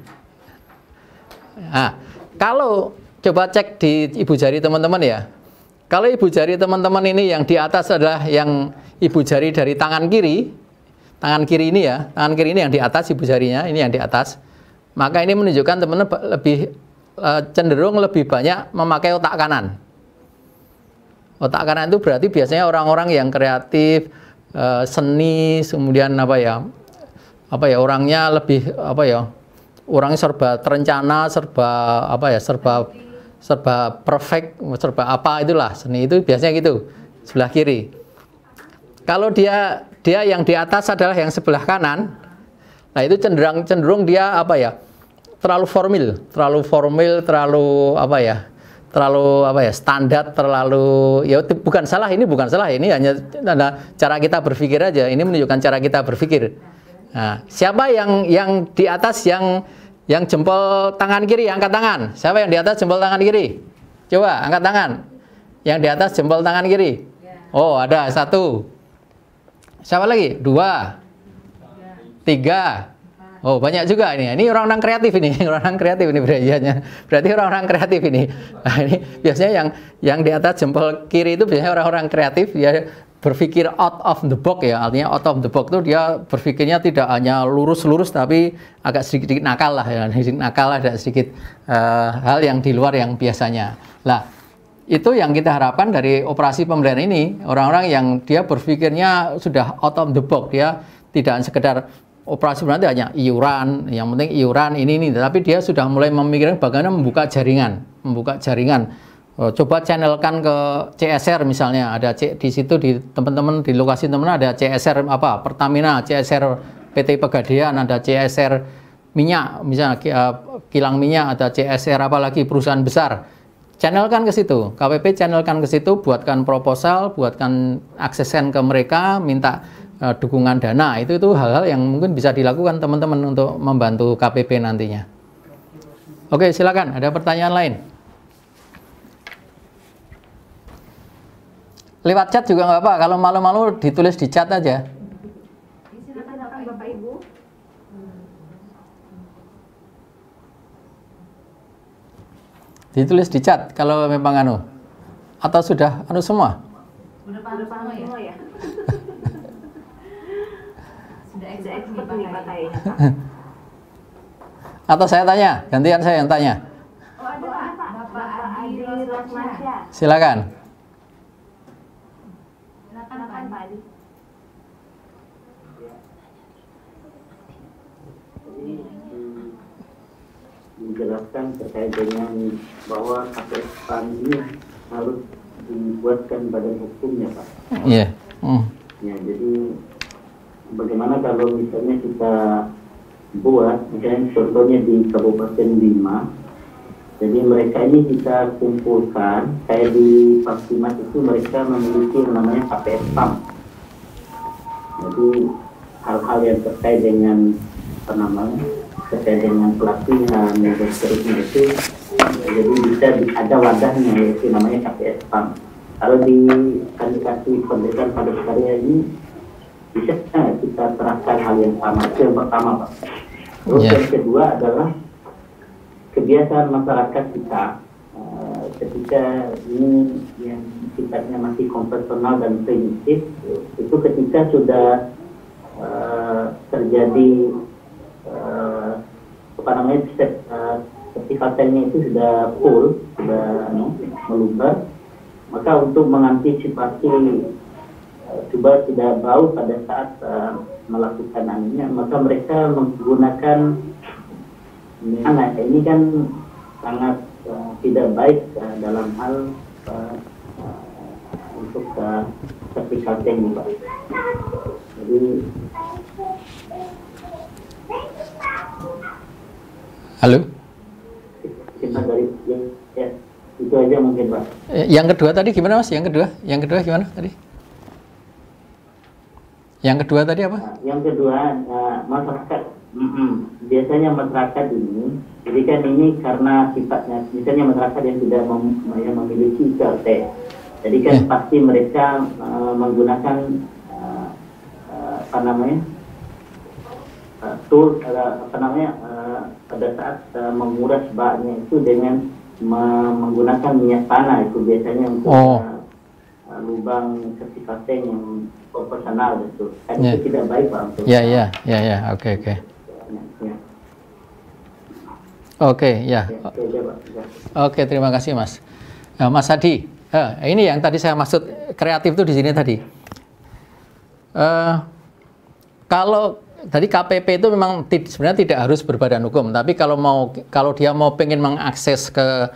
Nah, kalau coba cek di ibu jari teman-teman ya. Kalau ibu jari teman-teman ini yang di atas adalah yang ibu jari dari tangan kiri ini ya, tangan kiri ini yang di atas, ibu jarinya ini yang di atas. Maka ini menunjukkan teman-teman cenderung lebih banyak memakai otak kanan. Otak kanan itu berarti biasanya orang-orang yang kreatif, seni, kemudian orangnya lebih orangnya serba terencana, serba perfect, serba apa itulah, seni itu biasanya gitu, sebelah kiri. Kalau dia yang di atas adalah yang sebelah kanan, nah itu cenderung dia terlalu formal, terlalu standar, terlalu bukan salah, ini hanya cara kita berpikir aja, ini menunjukkan cara kita berpikir. Nah, siapa yang di atas yang jempol tangan kiri, angkat tangan. Siapa yang di atas jempol tangan kiri? Coba angkat tangan. Yang di atas jempol tangan kiri. Oh, ada 1. Siapa lagi? 2, 3. Oh, banyak juga ini. Ini orang-orang kreatif ini. Orang-orang kreatif ini berarti orang-orang kreatif ini. Nah, ini biasanya yang di atas jempol kiri itu biasanya orang-orang kreatif. Ya, berpikir out of the box ya, artinya out of the box itu dia berpikirnya tidak hanya lurus-lurus tapi agak sedikit nakal lah ya, sedikit nakal, ada sedikit hal yang di luar yang biasanya. Lah, itu yang kita harapkan dari operasi pemberdayaan ini, orang-orang yang dia berpikirnya sudah out of the box, dia tidak sekedar operasi berarti hanya iuran, yang penting iuran ini, tapi dia sudah mulai memikirkan bagaimana membuka jaringan. Coba channelkan ke CSR misalnya, ada di situ di teman-teman di lokasi teman ada CSR apa Pertamina, CSR PT Pegadaian, ada CSR minyak misalnya kilang minyak, ada CSR apalagi perusahaan besar. Channelkan ke situ, KPP channelkan ke situ, buatkan proposal, buatkan aksesan ke mereka, minta dukungan dana. Itu hal-hal yang mungkin bisa dilakukan teman-teman untuk membantu KPP nantinya. Oke, silakan. Ada pertanyaan lain? Lewat chat juga nggak apa, kalau malu-malu ditulis di chat aja. Silakan Bapak Ibu. Ditulis di chat kalau memang atau sudah semua. Sudah paham semua ya? Sudah expert nih pakai. Atau saya tanya, gantian saya yang tanya. Oh, ada Pak. Bapak Adi Rosmasya. Silakan. Silakan Pak Adi. Menjelaskan terkait dengan bahwa KPS PAN ini harus dibuatkan badan hukumnya, Pak. Iya. Ya, jadi bagaimana kalau misalnya kita buat, misalnya contohnya di Kabupaten Bima, jadi mereka ini kita kumpulkan, kayak di Pastimat itu mereka memiliki yang namanya KPS PAM. Jadi hal-hal yang terkait dengan terkait dengan pelatihan dan seterusnya itu, jadi bisa ada wadahnya yaitu namanya KPS PAM. Kalau di Kandidasi Pemberdayaan Padat Karya ini bisa kita terapkan hal yang sama. Itu yang pertama, Pak. Terus yang kedua adalah kebiasaan masyarakat kita ketika ini yang sifatnya masih konvensional dan primitif, itu ketika sudah terjadi sertifikatnya itu sudah full, sudah meluber, maka untuk mengantisipasi coba tidak bau pada saat melakukan aninya, maka mereka menggunakan ini kan sangat tidak baik dalam hal untuk sertifikat ini, Pak. Jadi halo. Kita dari ya, itu aja mungkin, Pak. Yang kedua tadi gimana, Mas? Yang kedua gimana tadi? Yang kedua tadi apa? Yang kedua, masyarakat biasanya masyarakat ini, jadi kan ini karena sifatnya, misalnya masyarakat yang tidak memiliki IKT, jadi kan pasti mereka menggunakan tool pada saat menguras baknya itu dengan menggunakan minyak tanah, itu biasanya untuk lubang sertifikat yang proporsional itu kan itu tidak baik, Pak. Oke. Oke, ya. Oke, terima kasih, Mas. Mas Hadi, ini yang tadi saya maksud kreatif itu di sini tadi. Kalau tadi KPP itu memang sebenarnya tidak harus berbadan hukum, tapi kalau dia mau pengen mengakses ke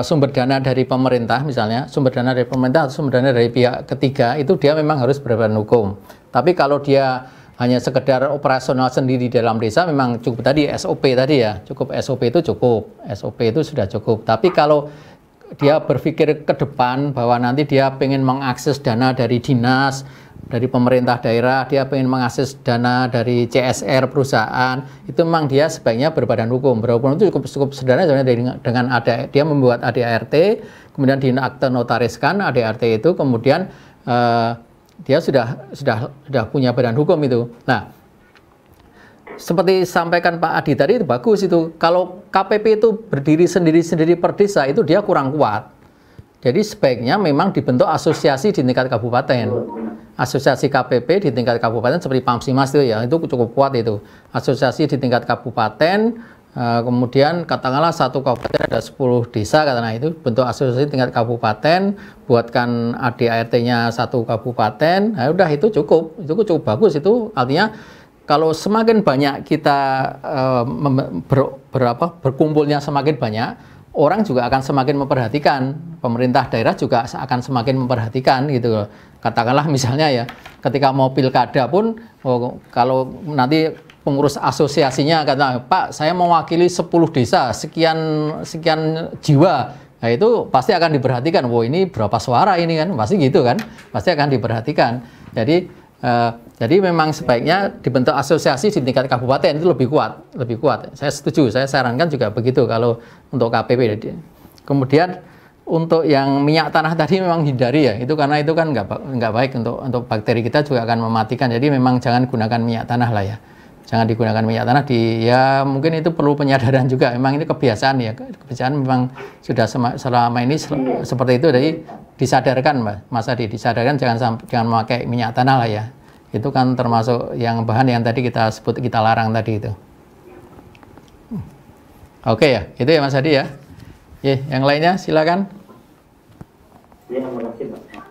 sumber dana dari pemerintah, misalnya sumber dana dari pemerintah atau sumber dana dari pihak ketiga, itu dia memang harus berbadan hukum. Tapi kalau dia hanya sekedar operasional sendiri dalam desa, memang cukup tadi SOP tadi ya, cukup SOP itu sudah cukup. Tapi kalau dia berpikir ke depan bahwa nanti dia pengen mengakses dana dari dinas, dari pemerintah daerah, dia pengen mengakses dana dari CSR perusahaan, itu memang dia sebaiknya berbadan hukum. Berhukum itu cukup sederhana sebenarnya dengan dia membuat ADART, kemudian diakte notariskan ADART itu, kemudian dia sudah punya badan hukum itu. Nah, seperti sampaikan Pak Adi tadi itu bagus itu. Kalau KPP itu berdiri sendiri per desa itu dia kurang kuat. Jadi sebaiknya memang dibentuk asosiasi di tingkat kabupaten. Asosiasi KPP di tingkat kabupaten seperti Pamsimas itu ya, itu cukup kuat itu. Asosiasi di tingkat kabupaten, kemudian katakanlah satu kabupaten ada 10 desa, katakanlah itu bentuk asosiasi tingkat kabupaten, buatkan ADART-nya satu kabupaten, nah udah itu cukup bagus. Itu artinya kalau semakin banyak kita berkumpulnya semakin banyak, orang juga akan semakin memperhatikan, pemerintah daerah juga akan semakin memperhatikan gitu loh. Katakanlah misalnya ya, ketika mau pilkada pun, kalau nanti pengurus asosiasinya kata, Pak, saya mewakili 10 desa, sekian jiwa, nah itu pasti akan diperhatikan. Wow, ini berapa suara ini kan, pasti gitu kan, pasti akan diperhatikan. Jadi memang sebaiknya dibentuk asosiasi di tingkat kabupaten, itu lebih kuat. Saya setuju, saya sarankan juga begitu kalau untuk KPP. Kemudian untuk yang minyak tanah tadi memang hindari ya, itu karena itu kan nggak baik untuk bakteri, kita juga akan mematikan. Jadi memang jangan gunakan minyak tanah lah ya. Jangan digunakan minyak tanah ya mungkin itu perlu penyadaran juga. Memang ini kebiasaan ya, kebiasaan memang sudah selama ini seperti itu. Jadi disadarkan Mas Adi, disadarkan jangan memakai minyak tanah lah ya. Itu kan termasuk yang bahan yang tadi kita sebut, kita larang tadi itu. Oke ya, itu ya Mas Adi ya. Yang lainnya silakan. Ya, terima kasih Pak.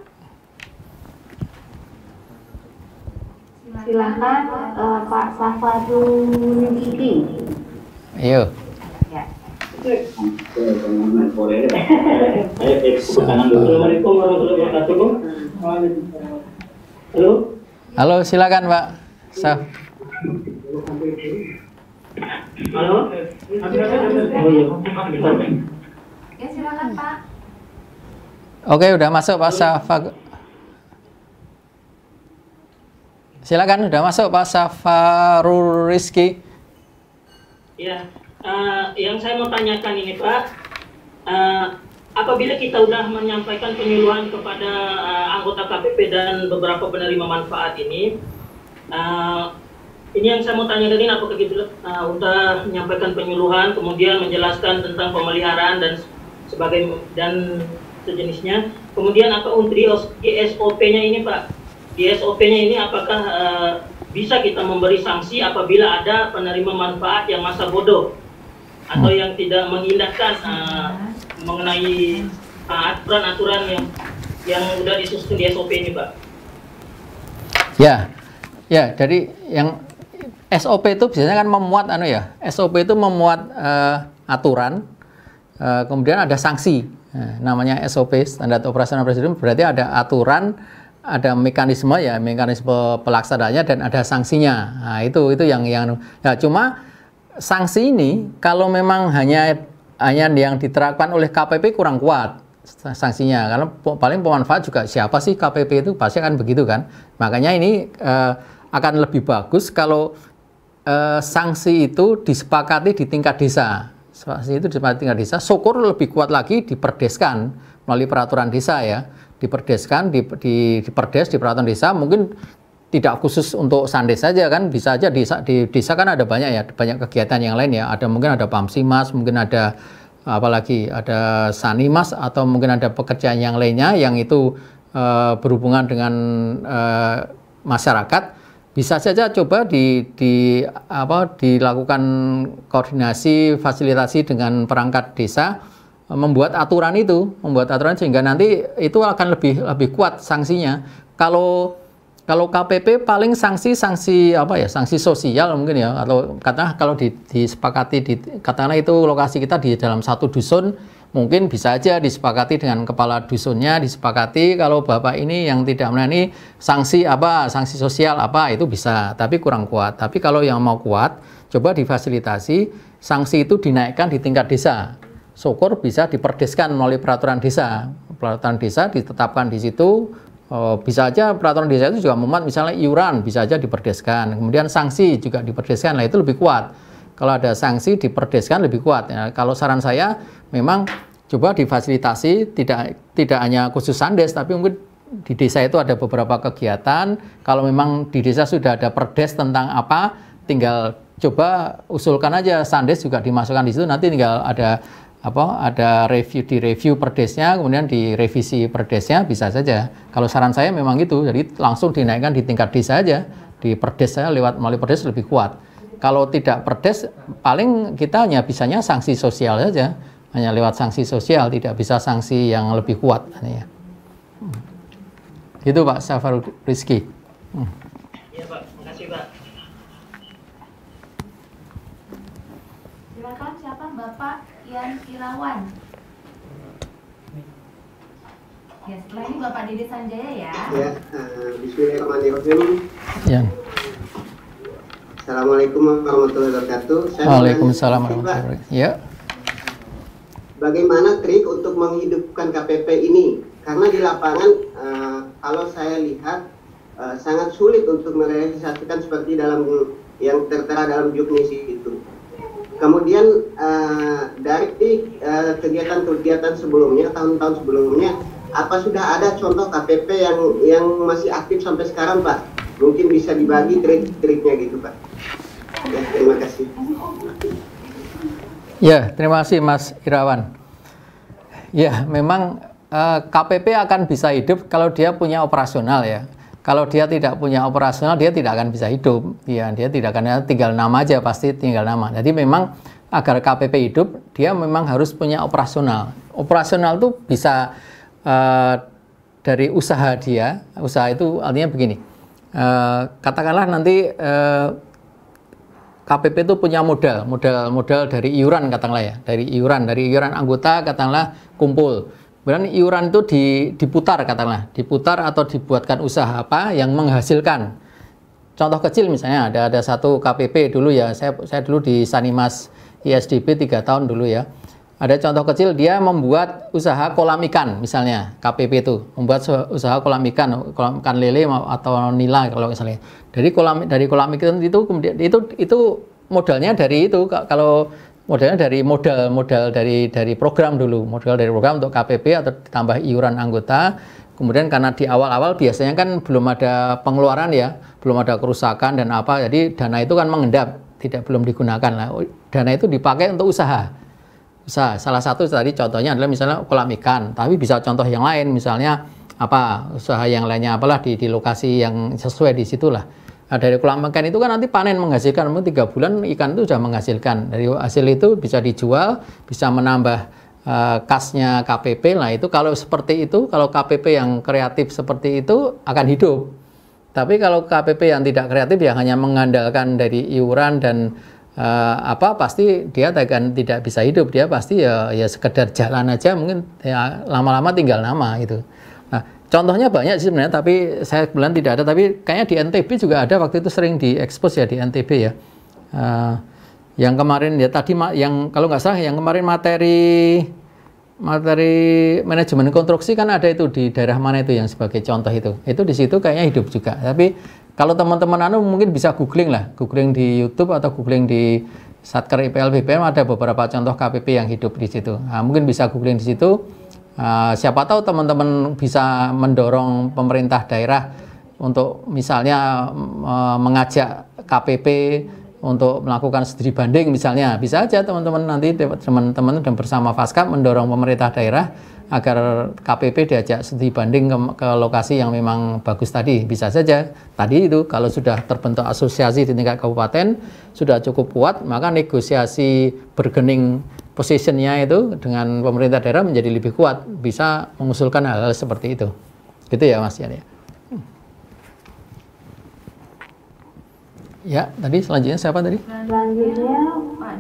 Silakan Pak Safadun Gigi. Ayo. Ya. Assalamualaikum warahmatullahi wabarakatuh. Halo. Halo, silakan Pak. Halo. Oh iya. Ya silakan Pak. Oke, udah masuk Pak Safa. Silakan, udah masuk Pak Safarul Rizky. Ya, yang saya mau tanyakan ini Pak, apabila kita sudah menyampaikan penyuluhan kepada anggota KPP dan beberapa penerima manfaat ini yang saya mau tanyakan ini, apakah kita sudah menyampaikan penyuluhan, kemudian menjelaskan tentang pemeliharaan dan sejenisnya, kemudian apa untuk di SOP-nya ini Pak? Di SOP-nya ini apakah bisa kita memberi sanksi apabila ada penerima manfaat yang masa bodoh atau yang tidak mengindahkan mengenai aturan-aturan yang sudah disusun di SOP ini Pak? Ya, jadi yang SOP itu biasanya kan memuat SOP itu memuat aturan, kemudian ada sanksi. Nah, namanya SOP, standar operasional prosedur, berarti ada aturan, ada mekanisme pelaksanaannya dan ada sanksinya. Nah, itu yang ya, cuma sanksi ini kalau memang hanya yang diterapkan oleh KPP kurang kuat sanksinya, karena paling pemanfaat juga siapa sih KPP itu, pasti akan begitu kan. Makanya ini akan lebih bagus kalau sanksi itu disepakati di tingkat desa. Sanksi itu disepakati di tingkat desa, syukur lebih kuat lagi diperdeskan melalui peraturan desa ya. Diperdeskan, di peraturan desa, mungkin tidak khusus untuk Sandes saja kan, bisa aja di desa kan ada banyak kegiatan yang lain ya, mungkin ada Pamsimas, mungkin ada apalagi ada Sanimas, atau mungkin ada pekerjaan yang lainnya yang itu berhubungan dengan masyarakat. Bisa saja coba dilakukan koordinasi, fasilitasi dengan perangkat desa, membuat aturan sehingga nanti itu akan lebih kuat sanksinya. Kalau KPP paling sanksi sosial mungkin ya, atau katakanlah kalau disepakati katakanlah itu lokasi kita di dalam satu dusun, mungkin bisa aja disepakati dengan kepala dusunnya, disepakati kalau bapak ini yang tidak melayani sanksi sosial itu bisa, tapi kurang kuat. Tapi kalau yang mau kuat, coba difasilitasi sanksi itu dinaikkan di tingkat desa. Syukur bisa diperdeskan melalui peraturan desa. Peraturan desa ditetapkan di situ. Bisa aja peraturan desa itu juga memuat misalnya iuran, bisa aja diperdeskan. Kemudian sanksi juga diperdeskan, itu lebih kuat. Kalau ada sanksi diperdeskan lebih kuat. Ya, kalau saran saya memang coba difasilitasi, tidak hanya khusus Sandes, tapi mungkin di desa itu ada beberapa kegiatan. Kalau memang di desa sudah ada perdes tentang apa, tinggal coba usulkan aja Sandes juga dimasukkan di situ. Nanti tinggal ada ada review perdesnya, kemudian direvisi perdesnya, bisa saja. Kalau saran saya memang itu, jadi langsung dinaikkan di tingkat desa aja, di perdes saya melalui perdes lebih kuat. Kalau tidak perdes, paling kita hanya bisanya sanksi sosial saja, hanya lewat sanksi sosial, tidak bisa sanksi yang lebih kuat. Ya. Itu Pak Safarul Rizky. Iya Pak, makasih Pak. Silakan siapa Bapak Ian Irawan. Ya, setelah ini Bapak Dede Sanjaya ya. Ya, bismillahirrahmanirrahim. Ya. Assalamualaikum warahmatullahi wabarakatuh. Waalaikumsalam warahmatullahi wabarakatuh. Ya. Bagaimana trik untuk menghidupkan KPP ini? Karena di lapangan kalau saya lihat sangat sulit untuk merealisasikan seperti dalam yang tertera dalam juknisi itu. Kemudian dari kegiatan-kegiatan sebelumnya, tahun-tahun sebelumnya, apa sudah ada contoh KPP yang masih aktif sampai sekarang, Pak? Mungkin bisa dibagi trik-triknya gitu, Pak. Ya, terima kasih. Ya, terima kasih Mas Irawan. Ya, memang KPP akan bisa hidup kalau dia punya operasional ya. Kalau dia tidak punya operasional, dia tidak akan bisa hidup. Ya, dia tidak akan, tinggal nama aja, pasti tinggal nama. Jadi memang agar KPP hidup, dia memang harus punya operasional. Operasional itu bisa dari usaha dia. Usaha itu artinya begini. Katakanlah nanti KPP itu punya modal dari iuran katakanlah ya, dari iuran anggota katakanlah kumpul. Kemudian iuran itu diputar katakanlah, diputar atau dibuatkan usaha apa yang menghasilkan. Contoh kecil misalnya ada satu KPP dulu ya, saya dulu di Sanimas ISDB 3 tahun dulu ya. Ada contoh kecil dia membuat usaha kolam ikan misalnya, KPP itu membuat usaha kolam ikan lele atau nila kalau misalnya. Dari kolam ikan itu kemudian itu modalnya dari itu, kalau modalnya dari modal dari program dulu, modal dari program untuk KPP atau ditambah iuran anggota. Kemudian karena di awal-awal biasanya kan belum ada pengeluaran ya, belum ada kerusakan dan apa, jadi dana itu kan mengendap, belum digunakan lah. Dana itu dipakai untuk usaha. Salah satu tadi contohnya adalah misalnya kolam ikan, tapi bisa contoh yang lain misalnya apa usaha yang lainnya apalah di lokasi yang sesuai di situlah. Nah, dari kolam ikan itu kan nanti panen menghasilkan, 3 bulan ikan itu sudah menghasilkan. Dari hasil itu bisa dijual, bisa menambah kasnya KPP. Nah itu kalau seperti itu, kalau KPP yang kreatif seperti itu akan hidup. Tapi kalau KPP yang tidak kreatif yang hanya mengandalkan dari iuran dan pasti dia tidak bisa hidup. Dia pasti ya sekedar jalan aja, mungkin ya lama-lama tinggal nama gitu. Nah, contohnya banyak sih sebenarnya, tapi saya bilang tidak ada, tapi kayaknya di NTB juga ada, waktu itu sering diekspos ya di NTB ya. Yang kemarin ya tadi yang kalau nggak salah yang kemarin materi manajemen konstruksi kan ada itu di daerah mana itu yang sebagai contoh itu di situ kayaknya hidup juga. Tapi kalau teman-teman mungkin bisa googling di YouTube atau googling di Satker IPL BPM, ada beberapa contoh KPP yang hidup di situ. Nah, mungkin bisa googling di situ. Siapa tahu teman-teman bisa mendorong pemerintah daerah untuk misalnya mengajak KPP untuk melakukan studi banding misalnya. Bisa aja teman-teman nanti teman-teman dan bersama Faskap mendorong pemerintah daerah agar KPP diajak studi banding ke lokasi yang memang bagus tadi. Bisa saja. Tadi itu kalau sudah terbentuk asosiasi di tingkat kabupaten sudah cukup kuat, maka negosiasi bargaining positionnya itu dengan pemerintah daerah menjadi lebih kuat, bisa mengusulkan hal-hal seperti itu. Gitu ya Mas Yan ya. Ya, tadi selanjutnya siapa tadi? Selanjutnya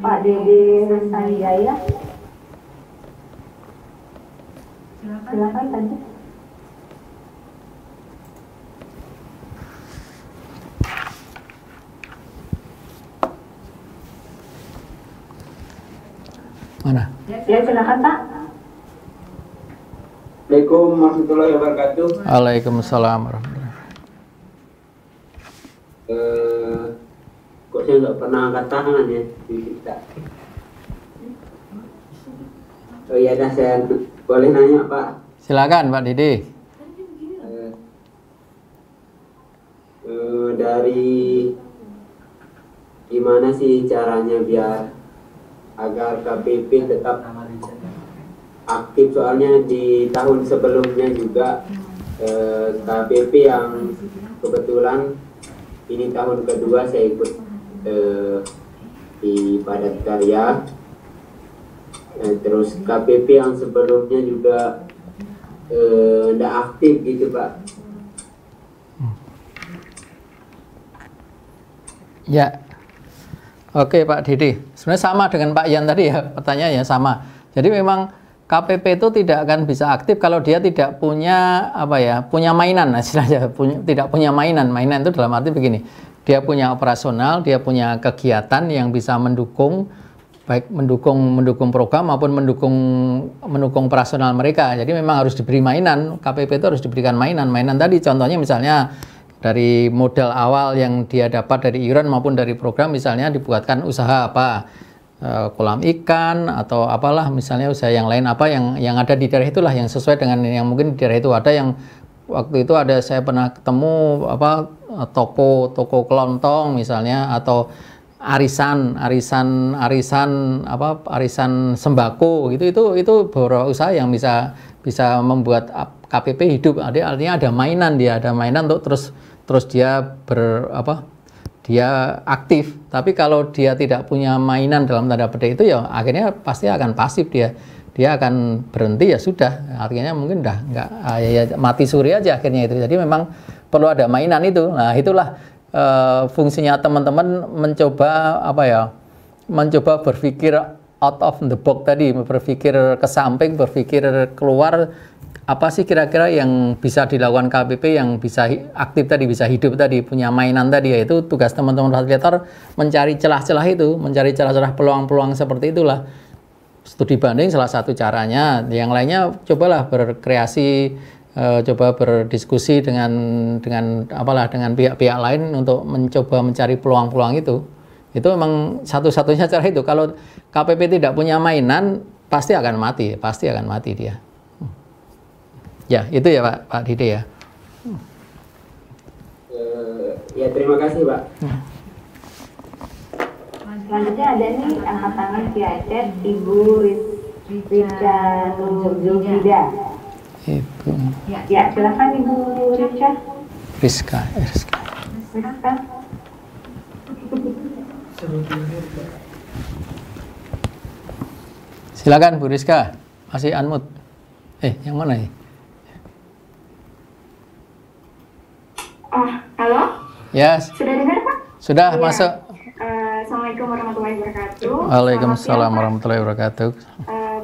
Pak Dede Sanjaya. Silakan tadi. Mana? Ya, silakan Pak. Assalamualaikum warahmatullahi wabarakatuh. Waalaikumsalam warahmatullahi. Kok saya nggak pernah angkat tangan ya di kita. Oh iya dah, saya boleh nanya Pak. Silakan Pak Dede. Dari gimana sih caranya biar agar KPP tetap aktif, soalnya di tahun sebelumnya juga KPP yang kebetulan ini tahun kedua saya ikut di Padat Karya. Terus KPP yang sebelumnya juga tidak aktif gitu Pak. Ya, oke Pak Didi. Sebenarnya sama dengan Pak Yan tadi ya, pertanyaannya sama. Jadi memang KPP itu tidak akan bisa aktif kalau dia tidak punya punya mainan, istilahnya tidak punya mainan. Mainan itu dalam arti begini, dia punya operasional, dia punya kegiatan yang bisa mendukung, baik mendukung program maupun mendukung operasional mereka. Jadi memang harus diberi mainan. KPP itu harus diberikan mainan. Mainan tadi contohnya misalnya dari modal awal yang dia dapat dari iuran maupun dari program, misalnya dibuatkan usaha apa, kolam ikan atau apalah, misalnya usaha yang lain apa yang ada di daerah itulah, yang sesuai dengan yang mungkin di daerah itu ada. Yang waktu itu ada, saya pernah ketemu toko kelontong misalnya, atau arisan sembako gitu. Itu beberapa usaha yang bisa membuat KPP hidup. Artinya ada mainan, untuk terus dia dia aktif. Tapi kalau dia tidak punya mainan dalam tanda petik itu, ya akhirnya pasti akan pasif, dia akan berhenti, ya sudah, artinya mungkin udah nggak, ya mati suri aja akhirnya itu. Jadi memang perlu ada mainan itu. Nah itulah fungsinya teman-teman mencoba berpikir out of the box tadi, berpikir ke samping, berpikir keluar, apa sih kira-kira yang bisa dilakukan KPP yang bisa aktif tadi, bisa hidup tadi, punya mainan tadi. Yaitu tugas teman-teman fasilitator mencari celah-celah itu, mencari celah-celah peluang-peluang seperti itulah. Studi banding salah satu caranya, yang lainnya cobalah berkreasi, coba berdiskusi dengan pihak-pihak lain untuk mencoba mencari peluang-peluang itu. Itu memang satu-satunya cara itu. Kalau KPP tidak punya mainan, pasti akan mati dia. Ya, itu ya Pak Didi ya. Ya, terima kasih Pak. Selanjutnya ada nih angkat tangan via chat Ibu Rizka Nurjulida. Ibu. Ya, silakan Ibu Rizka. Rizka. Silakan Bu Rizka. Masih unmute. Yang mana nih? Halo? Ya. Sudah dengar Pak? Sudah, ya. Masuk. Assalamualaikum warahmatullahi wabarakatuh. Waalaikumsalam warahmatullahi wabarakatuh.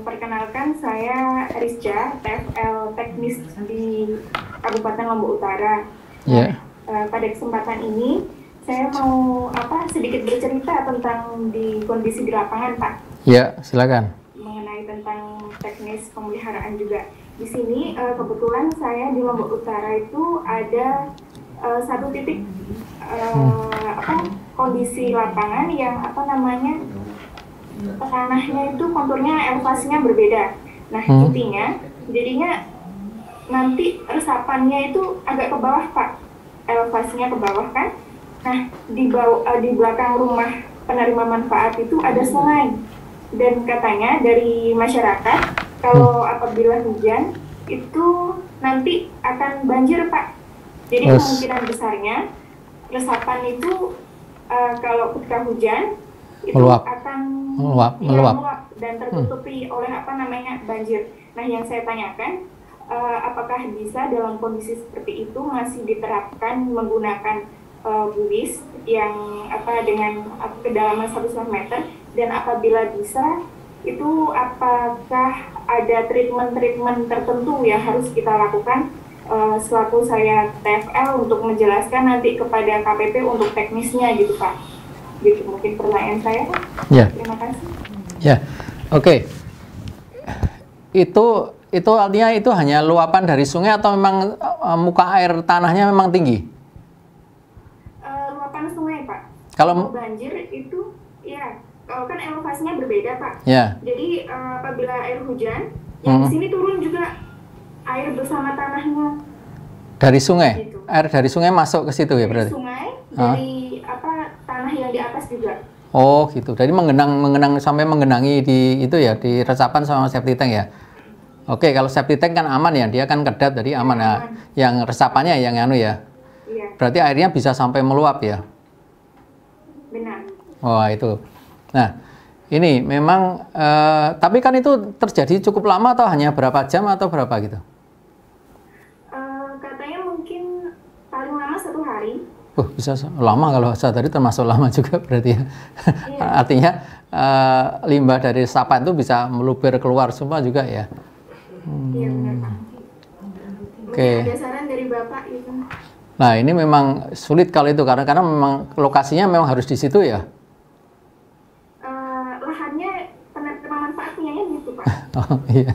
Perkenalkan, saya Rizka, TFL Teknis di Kabupaten Lombok Utara. Ya. Pada kesempatan ini, saya mau sedikit bercerita tentang di kondisi di lapangan, Pak. Ya, silakan. Mengenai tentang teknis pemeliharaan juga. Di sini kebetulan saya di Lombok Utara itu ada satu titik kondisi lapangan yang tanahnya itu konturnya elevasinya berbeda. Nah, jadinya nanti resapannya itu agak ke bawah Pak, elevasinya ke bawah kan. Nah, di belakang rumah penerima manfaat itu ada sungai, dan katanya dari masyarakat kalau apabila hujan itu nanti akan banjir Pak. Jadi kemungkinan besarnya resapan itu kalau ketika hujan itu akan meluap dan tertutupi oleh banjir. Nah, yang saya tanyakan, apakah bisa dalam kondisi seperti itu masih diterapkan menggunakan buis yang dengan kedalaman 1,5 meter, dan apabila bisa itu apakah ada treatment tertentu yang harus kita lakukan selaku saya TFL untuk menjelaskan nanti kepada KPP untuk teknisnya gitu Pak. Gitu mungkin pertanyaan saya. Ya. Terima kasih. Ya, oke. Itu artinya itu hanya luapan dari sungai atau memang muka air tanahnya memang tinggi? Luapan sungai Pak. Kalau banjir itu ya, kalau kan elevasinya berbeda Pak. Ya. Jadi apabila air hujan, yang di sini turun juga air bersama tanahnya. Dari sungai? Gitu. Air dari sungai masuk ke situ ya berarti? Dari sungai, dari tanah yang di atas juga. Oh gitu, jadi sampai menggenangi di itu ya, di resapan sama septic tank ya? Oke, kalau septic tank kan aman ya, dia kan kedap jadi aman ya. Yang resapannya yang anu ya. Iya. Berarti airnya bisa sampai meluap ya. Benar. Wah itu. Nah ini memang, tapi kan itu terjadi cukup lama atau hanya berapa jam atau berapa gitu? Katanya mungkin paling lama 1 hari. Bisa lama, kalau 1 hari termasuk lama juga berarti ya. Iya. Artinya limbah dari resapan itu bisa meluber keluar semua juga ya. Iya benar Pak. Oke. Ada saran dari Bapak gitu. Nah ini memang sulit kalau itu karena memang lokasinya memang harus di situ ya. Lahannya penerima manfaatnya ya gitu Pak. Oh iya.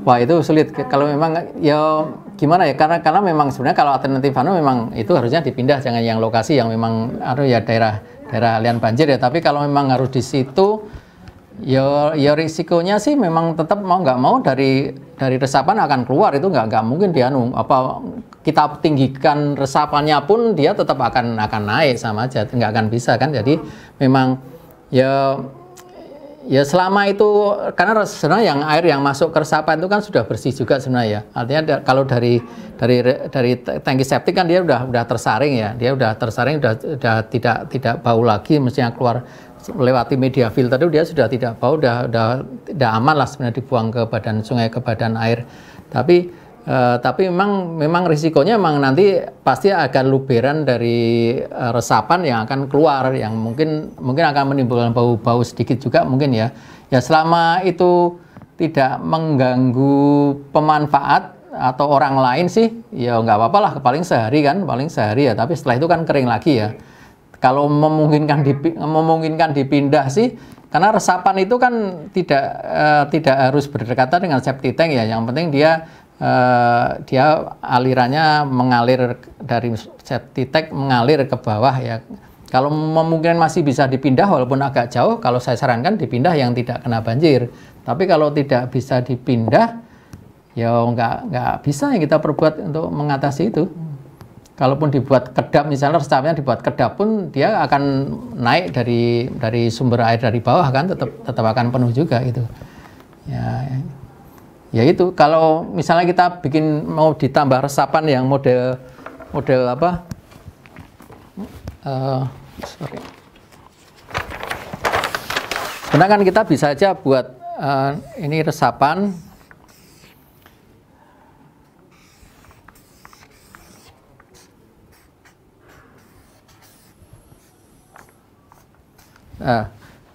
Wah itu sulit kalau memang ya gimana ya, karena memang sebenarnya kalau alternatif memang itu harusnya dipindah, jangan yang lokasi yang memang ya daerah aliran banjir ya. Tapi kalau memang harus di situ ya risikonya sih memang tetap mau nggak mau dari resapan akan keluar, itu nggak mungkin dia apa kita tinggikan resapannya pun dia tetap akan naik sama aja, nggak akan bisa kan. Jadi memang ya selama itu, karena sebenarnya yang air yang masuk ke resapan itu kan sudah bersih juga sebenarnya ya. Artinya kalau dari tangki septik kan dia udah tersaring ya, dia udah tersaring, udah tidak bau lagi, mestinya keluar lewati media filter itu dia sudah tidak bau, udah aman lah sebenarnya dibuang ke badan sungai, ke badan air. Tapi memang risikonya memang nanti pasti akan luberan dari resapan yang akan keluar, yang mungkin akan menimbulkan bau sedikit juga mungkin ya. Ya selama itu tidak mengganggu pemanfaat atau orang lain sih ya nggak apa-apa lah, paling sehari ya. Tapi setelah itu kan kering lagi ya. Kalau memungkinkan dipindah sih, karena resapan itu kan tidak harus berdekatan dengan septic tank ya. Yang penting dia alirannya mengalir dari septic tank mengalir ke bawah ya. Kalau memungkinkan masih bisa dipindah walaupun agak jauh, kalau saya sarankan dipindah yang tidak kena banjir. Tapi kalau tidak bisa dipindah, ya nggak bisa yang kita perbuat untuk mengatasi itu. Kalaupun dibuat kedap, misalnya resapannya dibuat kedap pun dia akan naik dari sumber air dari bawah kan, tetap akan penuh juga itu. Ya itu kalau misalnya kita mau ditambah resapan yang model apa? Sebenarnya kan kita bisa aja buat ini resapan.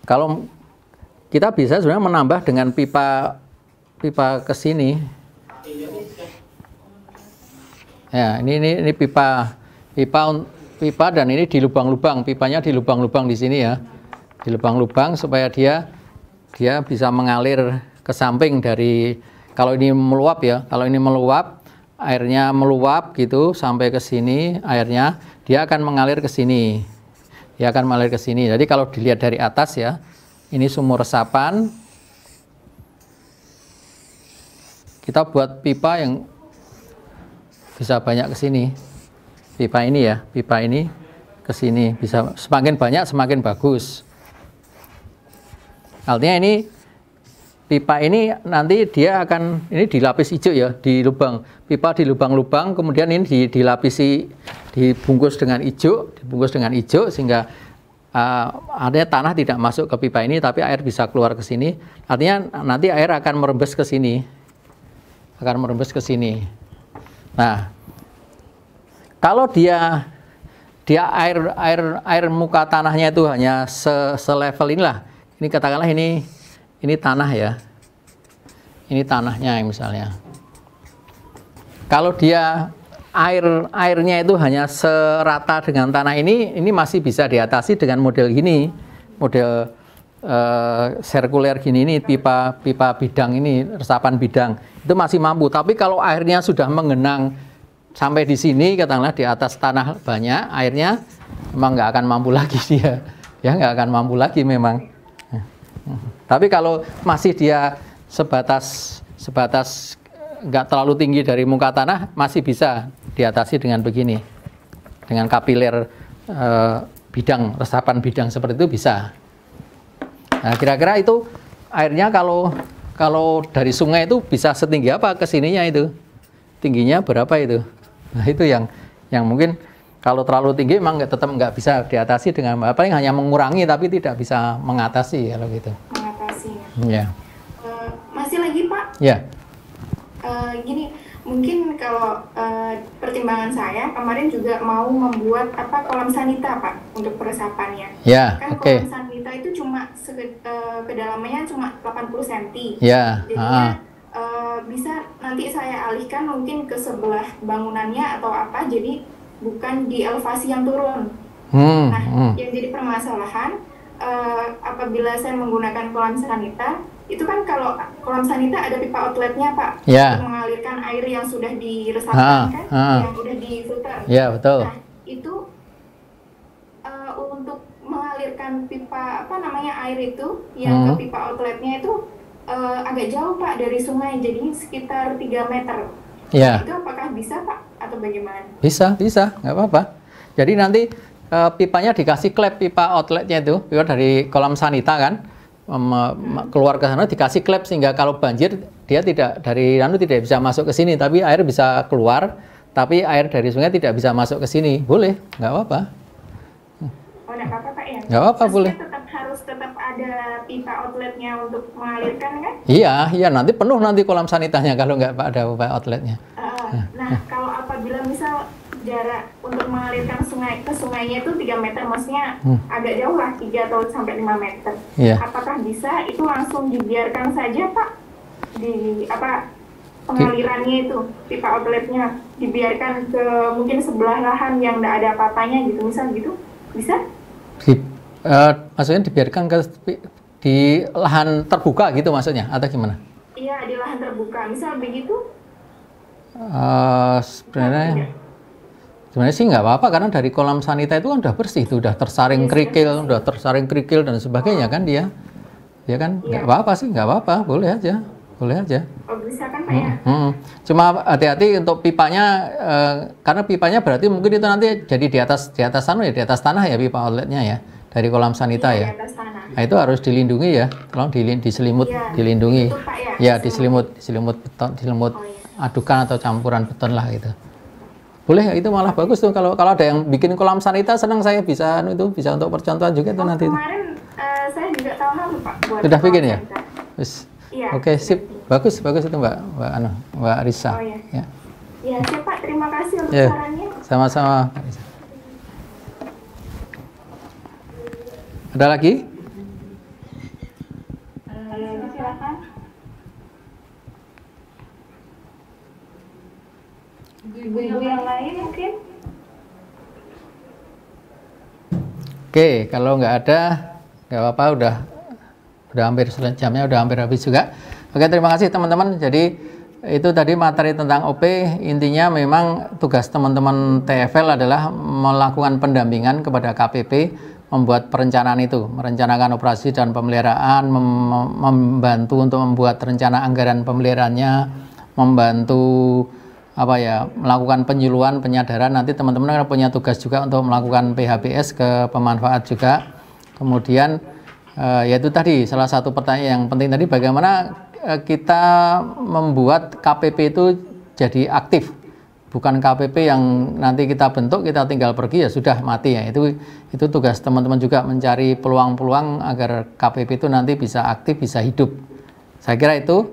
Kalau kita bisa sebenarnya menambah dengan pipa ke sini. Ya, ini pipa dan ini di lubang-lubang, pipanya di lubang-lubang di sini ya. Di lubang-lubang supaya dia bisa mengalir ke samping dari, kalau ini meluap ya, kalau ini meluap, airnya meluap gitu sampai ke sini, airnya dia akan mengalir ke sini. Dia akan mengalir ke sini. Jadi kalau dilihat dari atas ya, ini sumur resapan. Kita buat pipa yang bisa banyak ke sini. Pipa ini ya, pipa ini ke sini, bisa semakin banyak semakin bagus. Artinya ini pipa ini nanti dia akan ini dilapis hijau ya, di lubang pipa, di lubang-lubang, kemudian ini dilapisi, dibungkus dengan hijau sehingga artinya tanah tidak masuk ke pipa ini, tapi air bisa keluar ke sini. Artinya nanti air akan merembes ke sini, Nah, kalau dia air muka tanahnya itu hanya selevel inilah. Ini katakanlah ini tanah ya. Ini tanahnya misalnya. Kalau dia airnya itu hanya serata dengan tanah ini masih bisa diatasi dengan model gini, model sirkuler gini, ini pipa bidang ini, resapan bidang itu masih mampu. Tapi kalau airnya sudah mengenang sampai di sini, katakanlah di atas tanah banyak airnya, memang nggak akan mampu lagi dia, ya nggak akan mampu lagi memang. Tapi kalau masih dia sebatas nggak terlalu tinggi dari muka tanah, masih bisa diatasi dengan begini, dengan kapiler bidang, resapan bidang seperti itu bisa. Nah, kira-kira itu airnya kalau dari sungai itu bisa setinggi apa kesininya itu? Tingginya berapa itu? Nah itu yang mungkin kalau terlalu tinggi memang tetap nggak bisa diatasi dengan apa, yang hanya mengurangi tapi tidak bisa mengatasi kalau gitu. Mengatasi. Ya. Masih lagi Pak? Ya. Gini, mungkin kalau pertimbangan saya kemarin juga mau membuat kolam sanita Pak untuk peresapannya. Ya. Kan Oke. kolam sanita itu cuma kedalamannya cuma 80 cm. Ya. Jadinya bisa nanti saya alihkan mungkin ke sebelah bangunannya atau apa, jadi bukan di elevasi yang turun. Yang jadi permasalahan apabila saya menggunakan kolam sanita, itu kan kalau kolam sanita ada pipa outletnya Pak, untuk mengalirkan air yang sudah diresapkan yang sudah difilter. Ya betul. Nah itu untuk mengalirkan pipa air itu yang ke pipa outletnya itu agak jauh Pak dari sungai, jadi sekitar 3 meter. Ya. Itu apakah bisa Pak atau bagaimana? Bisa, nggak apa-apa. Jadi nanti pipanya dikasih klep, pipa outletnya itu, pipa dari kolam sanita kan, keluar ke sana dikasih klep sehingga kalau banjir dia tidak bisa masuk ke sini, tapi air bisa keluar, tapi air dari sungai tidak bisa masuk ke sini. Boleh, nggak apa-apa. Oh, nggak apa-apa Pak ya? Nggak apa-apa, boleh. Harus tetap ada pipa outletnya untuk mengalirkan kan? Iya, nanti penuh nanti kolam sanitanya kalau nggak ada pipa outletnya. Nah, kalau apabila misal jarak untuk mengalirkan ke sungainya itu 3 meter, maksudnya agak jauh lah, 3 atau sampai 5 meter. Apakah bisa itu langsung dibiarkan saja Pak? Pengalirannya itu, pipa outletnya dibiarkan ke mungkin sebelah lahan yang nggak ada apa-apanya gitu, misal gitu? Bisa? Maksudnya dibiarkan di lahan terbuka gitu maksudnya, atau gimana? Iya, di lahan terbuka, misal begitu? Sebenarnya sih nggak apa-apa, karena dari kolam sanita itu kan udah bersih, itu udah tersaring kerikil, dan sebagainya kan dia kan nggak apa-apa sih, nggak apa-apa, boleh aja. Oh bisa kan Pak ya? Cuma hati-hati untuk pipanya, karena pipanya berarti mungkin itu nanti jadi di atas tanah ya, pipa outletnya ya, dari kolam sanita ya. Nah, itu harus dilindungi ya, tolong dilindungi. Itu, Pak, ya, diselimut beton, adukan atau campuran beton lah gitu. Boleh, itu malah bagus tuh kalau ada yang bikin kolam sanita, senang saya bisa untuk percontohan juga tuh nanti. Kemarin saya juga tahu Pak buat. Sudah bikin ya? Iya. Oke, sip. Bagus itu Mbak Risa. Oh iya. Ya. Ya, siap Pak. Terima kasih untuk sarannya. Sama-sama, Mbak Risa. Ada lagi? Silakan. Ibu-ibu yang lain mungkin? Oke, kalau nggak ada, nggak apa-apa, udah hampir jamnya, udah hampir habis juga. Oke, terima kasih teman-teman. Jadi itu tadi materi tentang OP. Intinya memang tugas teman-teman TFL adalah melakukan pendampingan kepada KPP, membuat perencanaan itu, merencanakan operasi dan pemeliharaan, membantu untuk membuat rencana anggaran pemeliharaannya, membantu melakukan penyuluhan, penyadaran. Nanti teman-teman punya tugas juga untuk melakukan PHBS ke pemanfaat juga. Kemudian yaitu tadi salah satu pertanyaan yang penting tadi, bagaimana kita membuat KPP itu jadi aktif, bukan KPP yang nanti kita bentuk kita tinggal pergi ya sudah mati ya. Itu tugas teman-teman juga, mencari peluang-peluang agar KPP itu nanti bisa aktif, bisa hidup. Saya kira itu.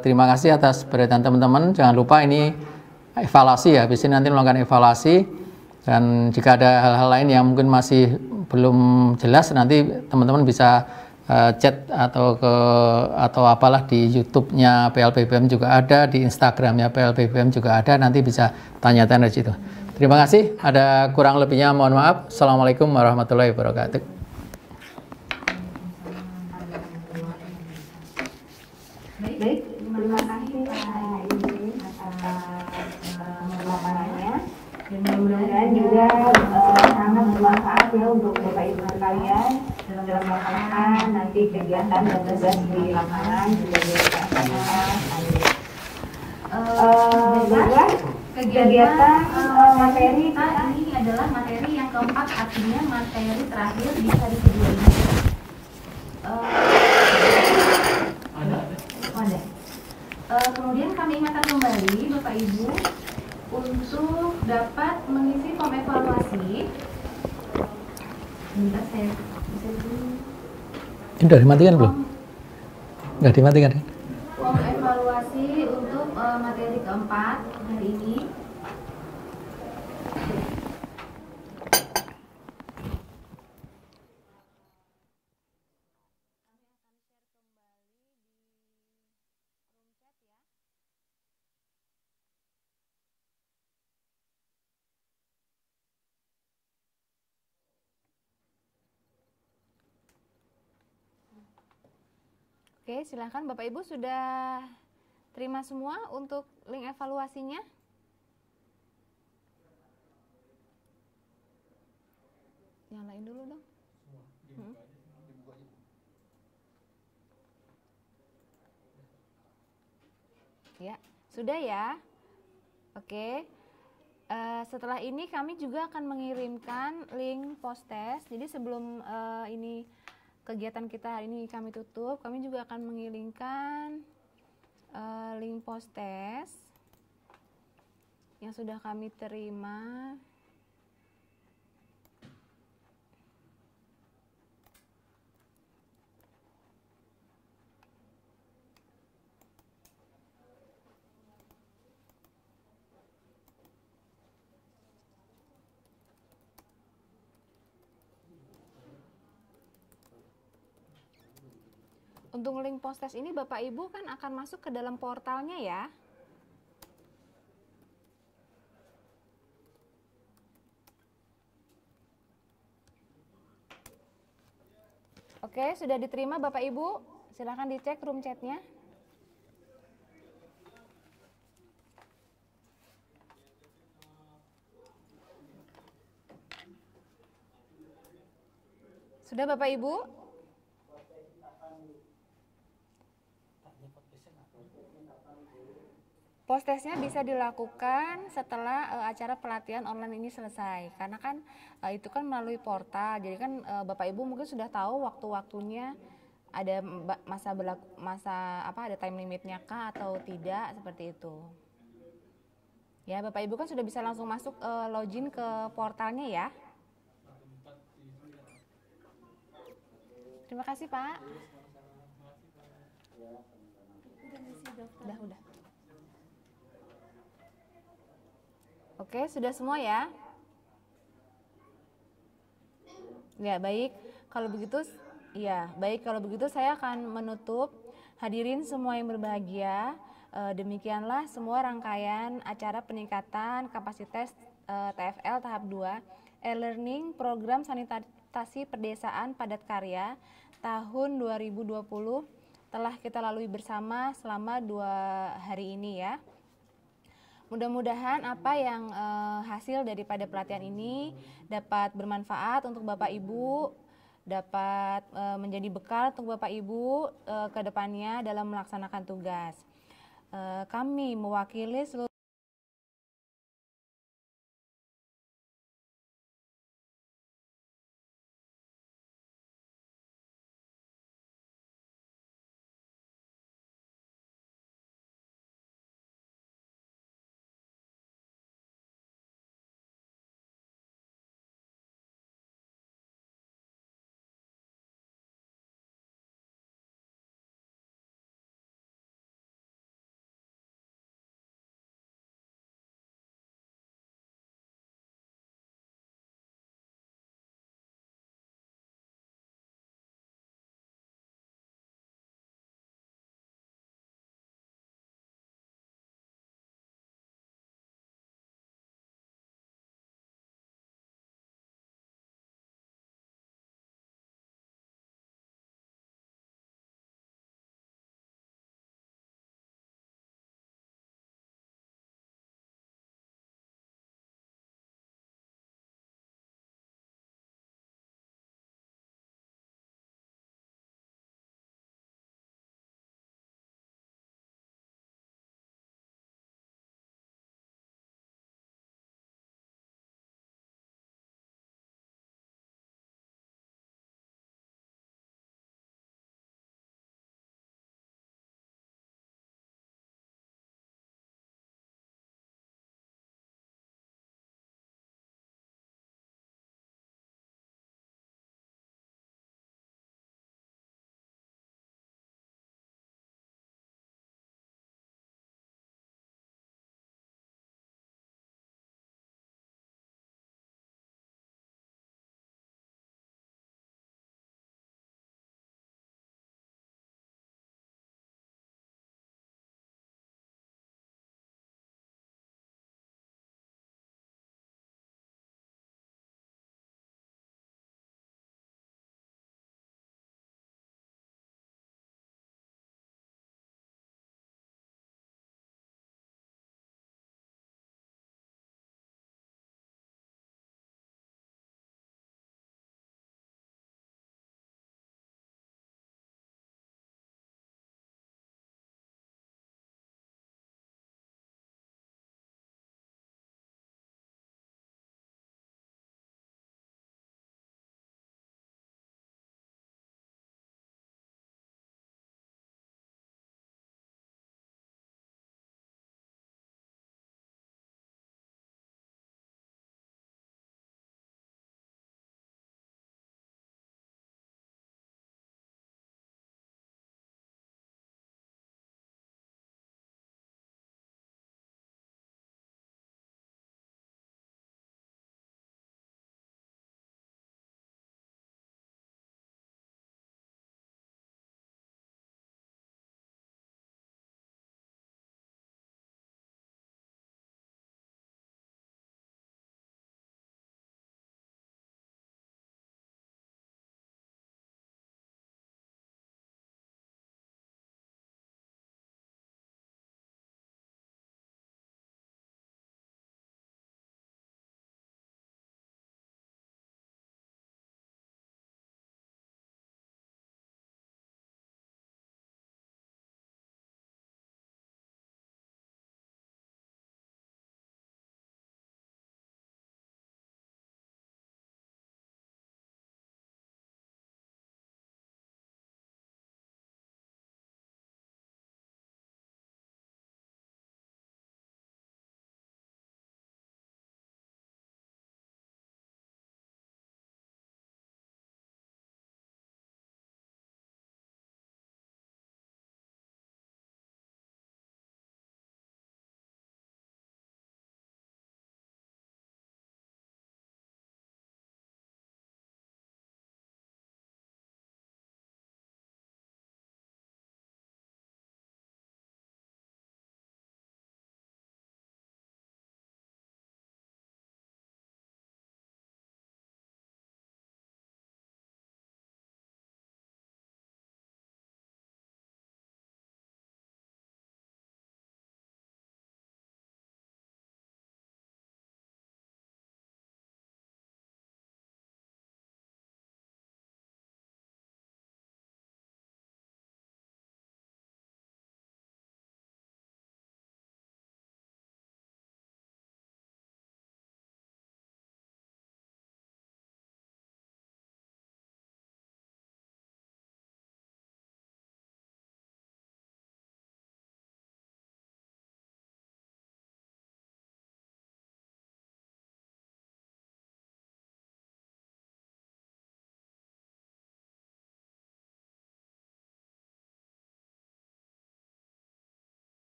Terima kasih atas perhatian teman-teman. Jangan lupa ini evaluasi ya, habis ini nanti melakukan evaluasi, dan jika ada hal-hal lain yang mungkin masih belum jelas, nanti teman-teman bisa chat atau apalah di YouTube-nya PLPBM juga ada, di Instagram-nya PLPBM juga ada, nanti bisa tanya-tanya di situ. Terima kasih, ada kurang lebihnya mohon maaf. Assalamualaikum warahmatullahi wabarakatuh. Baik, terima kasih Pak Idris atas laporannya. Dan mudah-mudahan juga sangat bermanfaat ya untuk Bapak Ibu sekalian dalam melaksanakan nanti kegiatan dan tugas di lapangan juga di baiklah kegiatan materi ini adalah materi yang keempat, artinya materi terakhir di hari kedua ini. Kemudian kami ingatkan kembali Bapak Ibu untuk dapat mengisi form evaluasi. Bentar saya bisa dulu. Ini udah dimatikan belum? Nggak dimatikan kan? Form evaluasi untuk materi keempat hari ini. Oke, silahkan Bapak Ibu sudah terima semua untuk link evaluasinya. Nyalain dulu dong. Ya, sudah ya. Oke. Setelah ini kami juga akan mengirimkan link post test. Jadi sebelum ini kegiatan kita hari ini kami tutup, kami juga akan mengirimkan link post test yang sudah kami terima. Untuk link post test ini Bapak Ibu kan akan masuk ke dalam portalnya ya. Oke, sudah diterima Bapak Ibu. Silahkan dicek room chatnya. Sudah Bapak Ibu? Post testnya bisa dilakukan setelah acara pelatihan online ini selesai, karena kan itu kan melalui portal. Jadi kan Bapak Ibu mungkin sudah tahu waktu-waktunya, ada ada time limitnya kah atau tidak, seperti itu. Ya, Bapak Ibu kan sudah bisa langsung masuk login ke portalnya ya. Terima kasih Pak. Udah. Oke, sudah semua ya? Ya, baik. Kalau begitu saya akan menutup. Hadirin semua yang berbahagia, demikianlah semua rangkaian acara peningkatan kapasitas TFL tahap 2 e-learning program sanitasi perdesaan padat karya tahun 2020 telah kita lalui bersama selama 2 hari ini ya. Mudah-mudahan apa yang hasil daripada pelatihan ini dapat bermanfaat untuk Bapak Ibu, dapat menjadi bekal untuk Bapak Ibu ke depannya dalam melaksanakan tugas. Kami mewakili seluruh